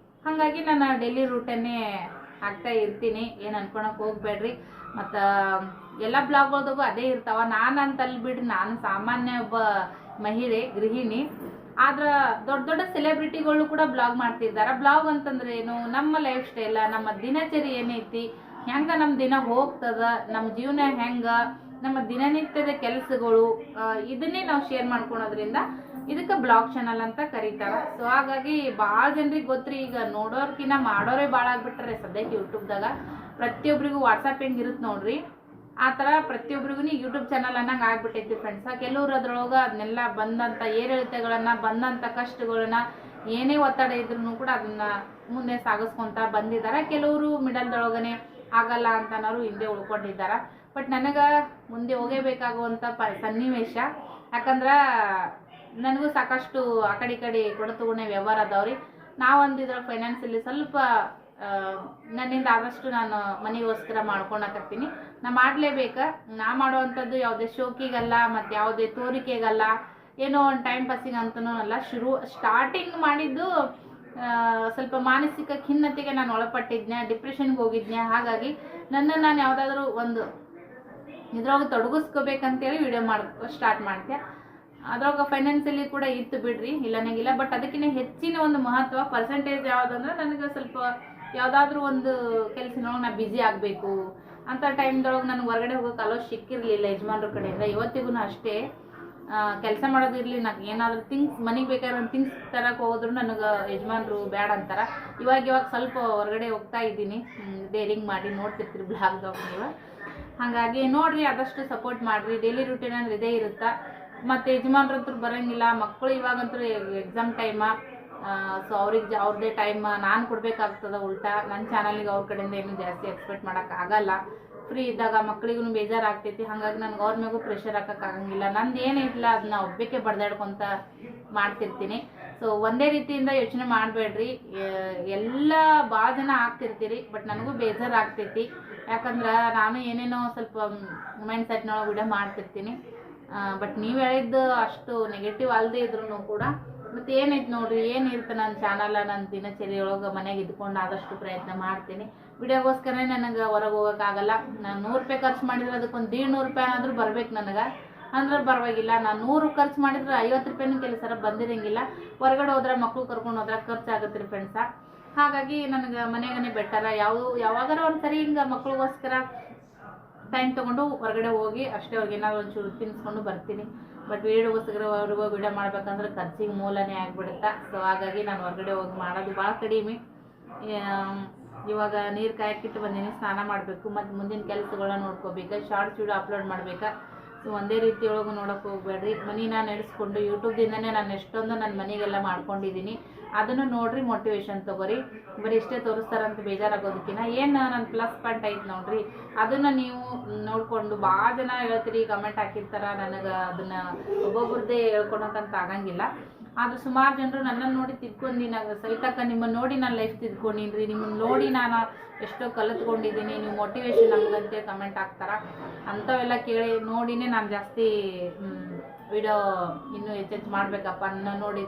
A: ಹಾಗಾಗಿ ನಾನು ಡೈಲಿ ರೂಟನ್ನೇ ಹಾಕ್ತಾ ಇರ್ತೀನಿ. ಏನು ಅನ್ಕೊಳಕ್ಕೆ ಹೋಗ್ಬೇಡ್ರಿ. ಮತ್ತು ಎಲ್ಲ ಬ್ಲಾಗ್ಗಳದಾಗೂ ಅದೇ ಇರ್ತಾವೆ. ನಾನು ಅಂತಲ್ಲಿ ಬಿಡ್ರಿ, ನಾನು ಸಾಮಾನ್ಯ ಒಬ್ಬ ಮಹಿಳೆ ಗೃಹಿಣಿ. ಆದ್ರೆ ದೊಡ್ಡ ದೊಡ್ಡ ಸೆಲೆಬ್ರಿಟಿಗಳು ಕೂಡ ಬ್ಲಾಗ್ ಮಾಡ್ತಿದ್ದಾರೆ. ಬ್ಲಾಗ್ ಅಂತಂದ್ರೆ ಏನು, ನಮ್ಮ ಲೈಫ್ ಸ್ಟೈಲ, ನಮ್ಮ ದಿನಚರಿ ಏನೈತಿ, ಹೆಂಗೆ ನಮ್ಮ ದಿನ ಹೋಗ್ತದ, ನಮ್ಮ ಜೀವನ ಹೆಂಗೆ, ನಮ್ಮ ದಿನನಿತ್ಯದ ಕೆಲಸಗಳು, ಇದನ್ನೇ ನಾವು ಶೇರ್ ಮಾಡ್ಕೊಳೋದ್ರಿಂದ ಇದಕ್ಕೆ ಬ್ಲಾಗ್ ಚಾನಲ್ ಅಂತ ಕರೀತಾರೆ. ಸೊ ಹಾಗಾಗಿ ಭಾಳ ಜನರಿಗೆ ಗೊತ್ತ್ರಿ. ಈಗ ನೋಡೋರ್ಕಿನ್ನ ಮಾಡೋರೇ ಭಾಳ ಆಗ್ಬಿಟ್ರೆ ಸದ್ಯಕ್ಕೆ ಯೂಟ್ಯೂಬ್ದಾಗ. ಪ್ರತಿಯೊಬ್ಬರಿಗೂ ವಾಟ್ಸಪ್ ಹೆಂಗೆ ಇರುತ್ತೆ ನೋಡ್ರಿ, ಆ ಥರ ಪ್ರತಿಯೊಬ್ಬರಿಗೂ ಯೂಟ್ಯೂಬ್ ಚಾನಲ್ ಅನ್ನಂಗೆ ಆಗ್ಬಿಟ್ಟೈತಿ ಫ್ರೆಂಡ್ಸ್. ಕೆಲವ್ರು ಅದ್ರೊಳಗೆ ಅದನ್ನೆಲ್ಲ ಬಂದಂಥ ಏರಿಳಿತಗಳನ್ನು, ಬಂದಂಥ ಕಷ್ಟಗಳನ್ನ, ಏನೇ ಒತ್ತಡ ಇದ್ರೂ ಕೂಡ ಅದನ್ನ ಮುಂದೆ ಸಾಗಿಸ್ಕೊಂತ ಬಂದಿದ್ದಾರೆ. ಕೆಲವರು ಮಿಡಲ್ದೊಳಗನೆ ಆಗಲ್ಲ ಅಂತನವರು ಹಿಂದೆ ಉಳ್ಕೊಂಡಿದ್ದಾರೆ. ಬಟ್ ನನಗೆ ಮುಂದೆ ಹೋಗೇಬೇಕಾಗುವಂಥ ಸನ್ನಿವೇಶ. ಯಾಕಂದ್ರೆ ನನಗೂ ಸಾಕಷ್ಟು ಆ ಕಡೆ ಈ ಕಡೆ ಕೊಡತುಗುಣೆ ವ್ಯವಹಾರ ಅದಾವ್ರಿ. ನಾವೊಂದಿದ್ರ ಫೈನಾನ್ಸಲ್ಲಿ ಸ್ವಲ್ಪ ನನ್ನಿಂದ ಆದಷ್ಟು ನಾನು ಮನೆಗೋಸ್ಕರ ಮಾಡ್ಕೊಳಕತ್ತೀನಿ. ನಾ ಮಾಡಲೇಬೇಕಾ. ನಾ ಮಾಡುವಂಥದ್ದು ಯಾವುದೇ ಶೋಕಿಗಲ್ಲ, ಮತ್ತು ಯಾವುದೇ ತೋರಿಕೆಗಲ್ಲ, ಏನೋ ಒಂದು ಟೈಮ್ ಪಾಸಿಂಗ್ ಅಂತನೂ ಅಲ್ಲ. ಸ್ಟಾರ್ಟಿಂಗ್ ಮಾಡಿದ್ದು ಸ್ವಲ್ಪ ಮಾನಸಿಕ ಖಿನ್ನತೆಗೆ ನಾನು ಒಳಪಟ್ಟಿದ್ದೆ, ಡಿಪ್ರೆಷನ್ಗೆ ಹೋಗಿದ್ದೆ. ಹಾಗಾಗಿ ನನ್ನನ್ನು ನಾನು ಯಾವುದಾದ್ರೂ ಒಂದು ಇದ್ರೊಳಗೆ ತೊಡಗಿಸ್ಕೋಬೇಕಂತೇಳಿ ವಿಡಿಯೋ ಸ್ಟಾರ್ಟ್ ಮಾಡ್ತೆ. ಅದ್ರೊಳಗೆ ಫೈನಾನ್ಸಿಯಲಿ ಕೂಡ ಇತ್ತು ಬಿಡ್ರಿ, ಇಲ್ಲನಂಗಿಲ್ಲ. ಬಟ್ ಅದಕ್ಕಿಂತ ಹೆಚ್ಚಿನ ಒಂದು ಮಹತ್ವ ಪರ್ಸೆಂಟೇಜ್ ಯಾವುದಂದ್ರೆ, ನನಗೆ ಸ್ವಲ್ಪ ಯಾವುದಾದ್ರೂ ಒಂದು ಕೆಲಸದೊಳಗೆ ನಾ ಬ್ಯುಸಿ ಆಗಬೇಕು ಅಂತ ಟೈಮ್ದೊಳಗೆ ನನಗೆ ಹೊರಗಡೆ ಹೋಗೋಕೆ ಅಲೋ ಸಿಕ್ಕಿರಲಿಲ್ಲ ಯಜಮಾನ್ರ ಕಡೆಯಿಂದ. ಇವತ್ತಿಗೂ ಅಷ್ಟೇ. ಕೆಲಸ ಮಾಡೋದಿರಲಿ, ನನಗೆ ಏನಾದರೂ ಥಿಂಗ್ಸ್ ಮನೆಗೆ ಬೇಕಾದ್ರೆ ಒಂದು ಥಿಂಗ್ಸ್ ತರಕ್ಕೆ ಹೋದ್ರು ನನಗೆ ಯಜಮಾನ್ರು ಬೇಡ ಅಂತಾರೆ. ಇವಾಗ ಸ್ವಲ್ಪ ಹೊರಗಡೆ ಹೋಗ್ತಾ ಇದ್ದೀನಿ, ಡೇರಿಂಗ್ ಮಾಡಿ ನೋಡ್ತಿರ್ತೀರಿ ಬ್ಲಾಗ್ದಾಗ ನೀವು. ಹಾಗಾಗಿ ನೋಡಿರಿ, ಆದಷ್ಟು ಸಪೋರ್ಟ್ ಮಾಡಿರಿ. ಡೈಲಿ ರೂಟೀನ್ ಅಂದ್ರೆ ಇದೇ ಇರುತ್ತೆ. ಮತ್ತು ಯಜಮಾನ್ರಂತೂ ಬರೋಂಗಿಲ್ಲ. ಮಕ್ಕಳು ಇವಾಗಂತೂ ಎಕ್ಸಾಮ್ ಟೈಮ. ಸೊ ಅವ್ರಿಗೆ ಅವ್ರದ್ದೇ ಟೈಮ್ ನಾನು ಕೊಡಬೇಕಾಗ್ತದೆ. ಉಲ್ಟಾ ನನ್ನ ಚಾನಲ್ಗೆ ಅವ್ರ ಕಡೆಯಿಂದ ಏನೂ ಜಾಸ್ತಿ ಎಕ್ಸ್ಪೆಕ್ಟ್ ಮಾಡೋಕ್ಕಾಗಲ್ಲ. ಫ್ರೀ ಇದ್ದಾಗ ಮಕ್ಕಳಿಗೂ ಬೇಜಾರಾಗ್ತೈತಿ. ಹಾಗಾಗಿ ನನಗೆ ಅವ್ರ ಮೇಗೂ ಪ್ರೆಷರ್ ಹಾಕೋಕ್ಕಾಗಂಗಿಲ್ಲ. ನಂದು ಏನಿಲ್ಲ ಅದನ್ನ ಒಬ್ಬಕ್ಕೆ ಬಡ್ದಾಡ್ಕೊತ ಮಾಡ್ತಿರ್ತೀನಿ. ಸೊ ಒಂದೇ ರೀತಿಯಿಂದ ಯೋಚನೆ ಮಾಡಬೇಡ್ರಿ. ಎಲ್ಲ ಭಾಳ ಜನ ಆಗ್ತಿರ್ತೀರಿ. ಬಟ್ ನನಗೂ ಬೇಜಾರಾಗ್ತೈತಿ. ಯಾಕಂದ್ರೆ ನಾನು ಏನೇನೋ ಸ್ವಲ್ಪ ಮೈಂಡ್ ಸೆಟ್ನೊಳಗೆ ವಿಡಿಯೋ ಮಾಡ್ತಿರ್ತೀನಿ. ಬಟ್ ನೀವು ಹೇಳಿದ್ದು ಅಷ್ಟು ನೆಗೆಟಿವ್ ಅಲ್ಲದೆ ಇದ್ರೂ ಕೂಡ ಮತ್ತು ಏನೈತೆ ನೋಡ್ರಿ, ಏನಿರುತ್ತೆ ನನ್ನ ಚಾನಲ್, ನನ್ನ ದಿನಚರಿಯೊಳಗೆ ಮನೆಗೆ ಇದ್ಕೊಂಡು ಆದಷ್ಟು ಪ್ರಯತ್ನ ಮಾಡ್ತೀನಿ. ವಿಡಿಯೋಗೋಸ್ಕರ ನನಗೆ ಹೊರಗೆ ಹೋಗೋಕ್ಕಾಗಲ್ಲ. ನಾನು 100 ರೂಪಾಯಿ ಖರ್ಚು ಮಾಡಿದ್ರೆ ಅದಕ್ಕೊಂದು 150 ರೂಪಾಯಿ ಆದರೂ ಬರ್ಬೇಕು ನನಗೆ ಅಂದ್ರೆ ಪರವಾಗಿಲ್ಲ. ನಾನು 100 ಖರ್ಚು ಮಾಡಿದ್ರೆ 50 ರೂಪಾಯಿನೂ ಕೆಲಸ ಬಂದಿರಂಗಿಲ್ಲ. ಹೊರಗಡೆ ಹೋದ್ರೆ ಮಕ್ಕಳು ಕರ್ಕೊಂಡು ಹೋದ್ರೆ ಖರ್ಚಾಗುತ್ತೆ ರೀ ಫ್ರೆಂಡ್ಸ. ಹಾಗಾಗಿ ನನಗೆ ಮನೆಗೇ ಬೆಟರ. ಯಾವಾಗಾರ ಒಂದು ಸರಿ ಹಿಂಗೆ ಮಕ್ಳಿಗೋಸ್ಕರ ಟೈಮ್ ತೊಗೊಂಡು ಹೊರಗಡೆ ಹೋಗಿ ಅಷ್ಟೇ ಅವ್ರಿಗೆ ಏನಾದ್ರು ಒಂಚೂರು ತಿನ್ನಿಸ್ಕೊಂಡು ಬರ್ತೀನಿ. ಬಟ್ ವೀಡಿಯೋಗೋಸ್ಕರ ಅವ್ರಿಗೋ ವಿಡಿಯೋ ಮಾಡ್ಬೇಕಂದ್ರೆ ಖರ್ಚಿಗೆ ಮೂಲನೇ ಆಗಿಬಿಡುತ್ತೆ. ಸೊ ಹಾಗಾಗಿ ನಾನು ಹೊರಗಡೆ ಹೋಗಿ ಮಾಡೋದು ಭಾಳ ಕಡಿಮೆ. ಇವಾಗ ನೀರು ಕಾಯಕ್ಕಿಟ್ಟು ಬಂದೀನಿ, ಸ್ನಾನ ಮಾಡಬೇಕು. ಮತ್ತು ಮುಂದಿನ ಕೆಲಸಗಳನ್ನ ನೋಡ್ಕೋಬೇಕು. ಶಾರ್ಟ್ಸ್ ವಿಡಿಯೋ ಅಪ್ಲೋಡ್ ಮಾಡಬೇಕಾ. ಸೊ ಒಂದೇ ರೀತಿಯೊಳಗೆ ನೋಡೋಕೆ ಹೋಗ್ಬೇಡ್ರಿ. ಮನಿನ ನಡೆಸ್ಕೊಂಡು ಯೂಟ್ಯೂಬ್ದಿಂದನೇ ನಾನು ಎಷ್ಟೊಂದು ನನ್ನ ಮನೆಗೆಲ್ಲ ಮಾಡ್ಕೊಂಡಿದ್ದೀನಿ. ಅದನ್ನು ನೋಡ್ರಿ, ಮೋಟಿವೇಶನ್ ತೊಗೊರಿ. ಬರೀ ಇಷ್ಟೇ ತೋರಿಸ್ತಾರಂತ ಬೇಜಾರಾಗೋದಕ್ಕಿಂತ ಏನು ನನ್ನ ಪ್ಲಸ್ ಪಾಯಿಂಟ್ ಐತೆ ನೋಡ್ರಿ, ಅದನ್ನು ನೀವು ನೋಡಿಕೊಂಡು ಭಾಳ ಜನ ಹೇಳ್ತೀರಿ, ಕಮೆಂಟ್ ಹಾಕಿರ್ತಾರೆ. ನನಗೆ ಅದನ್ನು ಒಬ್ಬೊಬ್ರದ್ದೇ ಹೇಳ್ಕೊಳಕ್ಕಂತ ಆಗಂಗಿಲ್ಲ. ಆದ್ರೆ ಸುಮಾರು ಜನರು ನನ್ನನ್ನು ನೋಡಿ ತಿದ್ಕೊಂಡಿನ ಸವಿತಕ್ಕ, ನಿಮ್ಮನ್ನು ನೋಡಿ ನಾನು ಲೈಫ್ ತಿದ್ಕೊಂಡಿನ್ರಿ, ನಿಮ್ಮನ್ನು ನೋಡಿ ನಾನು ಎಷ್ಟೋ ಕಲಿತ್ಕೊಂಡಿದ್ದೀನಿ, ನೀವು ಮೋಟಿವೇಶನ್ ನಮಗಂತೆ ಕಮೆಂಟ್ ಹಾಕ್ತಾರೆ. ಅಂಥವೆಲ್ಲ ಕೇಳಿ ನೋಡಿನೇ ನಾನು ಜಾಸ್ತಿ ವಿಡಿಯೋ ಇನ್ನೂ ಹೆಚ್ಚೆಚ್ಚು ಮಾಡಬೇಕಪ್ಪ. ನನ್ನ ನೋಡಿ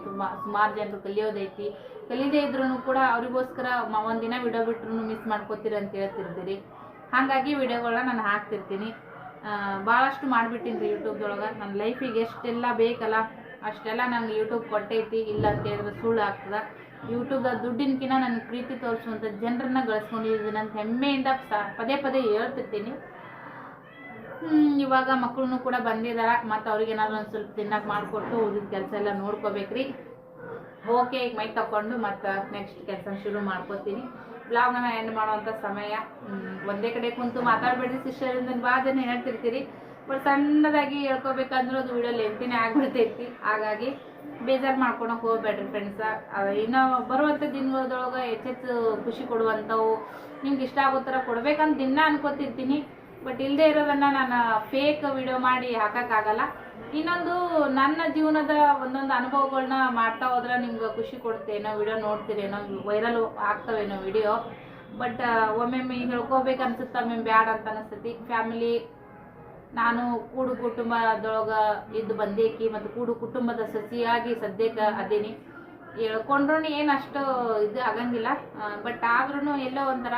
A: ಸುಮಾರು ಜನರು ಕಲಿಯೋದೈತಿ. ಕಲಿಯದೇ ಇದ್ರೂ ಕೂಡ ಅವರಿಗೋಸ್ಕರ ಒಂದಿನ ವಿಡಿಯೋ ಬಿಟ್ಟರು ಮಿಸ್ ಮಾಡ್ಕೋತೀರಿ ಅಂತ ಹೇಳ್ತಿರ್ತೀರಿ. ಹಾಗಾಗಿ ವಿಡಿಯೋಗಳನ್ನ ನಾನು ಹಾಕ್ತಿರ್ತೀನಿ. ಭಾಳಷ್ಟು ಮಾಡಿಬಿಟ್ಟಿನಿ ರೀ ಯೂಟ್ಯೂಬ್ದೊಳಗೆ. ನನ್ನ ಲೈಫಿಗೆ ಎಷ್ಟೆಲ್ಲ ಬೇಕಲ್ಲ ಅಷ್ಟೆಲ್ಲ ನಂಗೆ ಯೂಟ್ಯೂಬ್ ಕೊಟ್ಟೈತಿ. ಇಲ್ಲ ಅಂತ ಹೇಳಿದ್ರೆ ಸುಳ್ಳು ಆಗ್ತದೆ. ಯೂಟ್ಯೂಬ್ದ ದುಡ್ಡಿನಕಿನ್ನ ನನಗೆ ಪ್ರೀತಿ ತೋರಿಸುವಂಥ ಜನರನ್ನ ಗಳಿಸ್ಕೊಂಡಿದ್ದೀನಿ ಅಂತ ಹೆಮ್ಮೆಯಿಂದ ಪದೇ ಪದೇ ಹೇಳ್ತಿರ್ತೀನಿ. ಇವಾಗ ಮಕ್ಕಳು ಕೂಡ ಬಂದಿದ್ದಾರೆ. ಮತ್ತು ಅವ್ರಿಗೇನಾದ್ರು ಒಂದು ಸ್ವಲ್ಪ ತಿನ್ನಕ್ಕೆ ಮಾಡಿಕೊಟ್ಟು ಉಳಿದ ಕೆಲಸ ಎಲ್ಲ ನೋಡ್ಕೋಬೇಕ್ರಿ. ಓಕೆ, ಈಗ ಮೈಕ್ ತಗೊಂಡು ಮತ್ತು ನೆಕ್ಸ್ಟ್ ಕೆಲಸ ಶುರು ಮಾಡ್ಕೋತೀನಿ. ಬ್ಲಾಗ್ನ ಎಂಡ್ ಮಾಡುವಂಥ ಸಮಯ. ಒಂದೇ ಕಡೆ ಕುಂತು ಮಾತಾಡಬೇಡ್ರಿ ಸಿಸ್ಟರಿಂದ ಭಾಳ ಜನ ಹೇಳ್ತಿರ್ತೀರಿ. ಬಟ್ ಸಣ್ಣದಾಗಿ ಹೇಳ್ಕೊಬೇಕಂದ್ರೆ ಅದು ವಿಡಿಯೋ ಲೆಂತಿನೇ ಆಗ್ಬಿಡ್ತೈತಿ. ಹಾಗಾಗಿ ಬೇಜಾರು ಮಾಡ್ಕೊಳಕ್ಕೆ ಹೋಗ್ಬೇಡ್ರಿ ಫ್ರೆಂಡ್ಸ. ಇನ್ನು ಬರುವಂಥ ದಿನದೊಳಗೆ ಹೆಚ್ಚೆಚ್ಚು ಖುಷಿ ಕೊಡುವಂಥವು ನಿಮ್ಗೆ ಇಷ್ಟ ಆಗೋ ಥರ ಕೊಡ್ಬೇಕಂತ ದಿನ ಅನ್ಕೋತಿರ್ತೀನಿ. ಬಟ್ ಇಲ್ಲದೆ ಇರೋದನ್ನು ನಾನು ಫೇಕ್ ವಿಡಿಯೋ ಮಾಡಿ ಹಾಕೋಕ್ಕಾಗಲ್ಲ. ಇನ್ನೊಂದು ನನ್ನ ಜೀವನದ ಒಂದೊಂದು ಅನುಭವಗಳನ್ನ ಮಾಡ್ತಾ ಹೋದ್ರೆ ನಿಮ್ಗೆ ಖುಷಿ ಕೊಡ್ತೇನೋ, ವಿಡಿಯೋ ನೋಡ್ತೀರೇನೋ, ವೈರಲ್ ಆಗ್ತವೇನೋ ವಿಡಿಯೋ. ಬಟ್ ಒಮ್ಮೊಮ್ಮೆ ಹೇಳ್ಕೋಬೇಕು ಅನ್ಸುತ್ತೆ, ಒಮ್ಮೊಮ್ಮೆ ಬ್ಯಾಡ ಅಂತ ಅನಿಸ್ತೈತಿ. ಫ್ಯಾಮಿಲಿ ನಾನು ಕೂಡು ಕುಟುಂಬದೊಳಗೆ ಇದ್ದು ಬಂದೇಕಿ ಮತ್ತು ಕೂಡು ಕುಟುಂಬದ ಸಸಿಯಾಗಿ ಸದ್ಯಕ್ಕೆ ಅದೇನಿ. ಹೇಳ್ಕೊಂಡ್ರೂ ಏನು ಅಷ್ಟು ಇದು ಆಗಂಗಿಲ್ಲ. ಬಟ್ ಆದ್ರೂ ಎಲ್ಲೋ ಒಂಥರ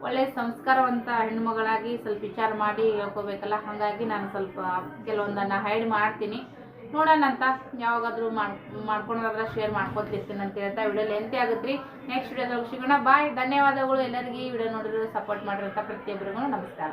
A: ಒಳ್ಳೆ ಸಂಸ್ಕಾರವಂತ ಹೆಣ್ಮಗಳಾಗಿ ಸ್ವಲ್ಪ ವಿಚಾರ ಮಾಡಿ ಹೇಳ್ಕೋಬೇಕಲ್ಲ. ಹಾಗಾಗಿ ನಾನು ಸ್ವಲ್ಪ ಕೆಲವೊಂದನ್ನು ಹೈಡ್ ಮಾಡ್ತೀನಿ. ನೋಡೋಣ ಅಂತ ಯಾವಾಗಾದರೂ ಮಾಡ್ಕೊಂಡ್ರೆ ಶೇರ್ ಮಾಡ್ಕೊತಿರ್ತೀನಿ ಅಂತ ಹೇಳ್ತಾ ವಿಡಿಯೋ ಲೆಂತಿ ಆಗುತ್ತೆ ರೀ. ನೆಕ್ಸ್ಟ್ ವಿಡಿಯೋದಾಗ ಸಿಗೋಣ. ಬಾಯ್. ಧನ್ಯವಾದಗಳು ಎಲ್ಲರಿಗೂ ಈ ವಿಡಿಯೋ ನೋಡಿದ್ರೆ ಸಪೋರ್ಟ್ ಮಾಡಿರೋಂಥ ಪ್ರತಿಯೊಬ್ಬರಿಗೂ ನಮಸ್ಕಾರ.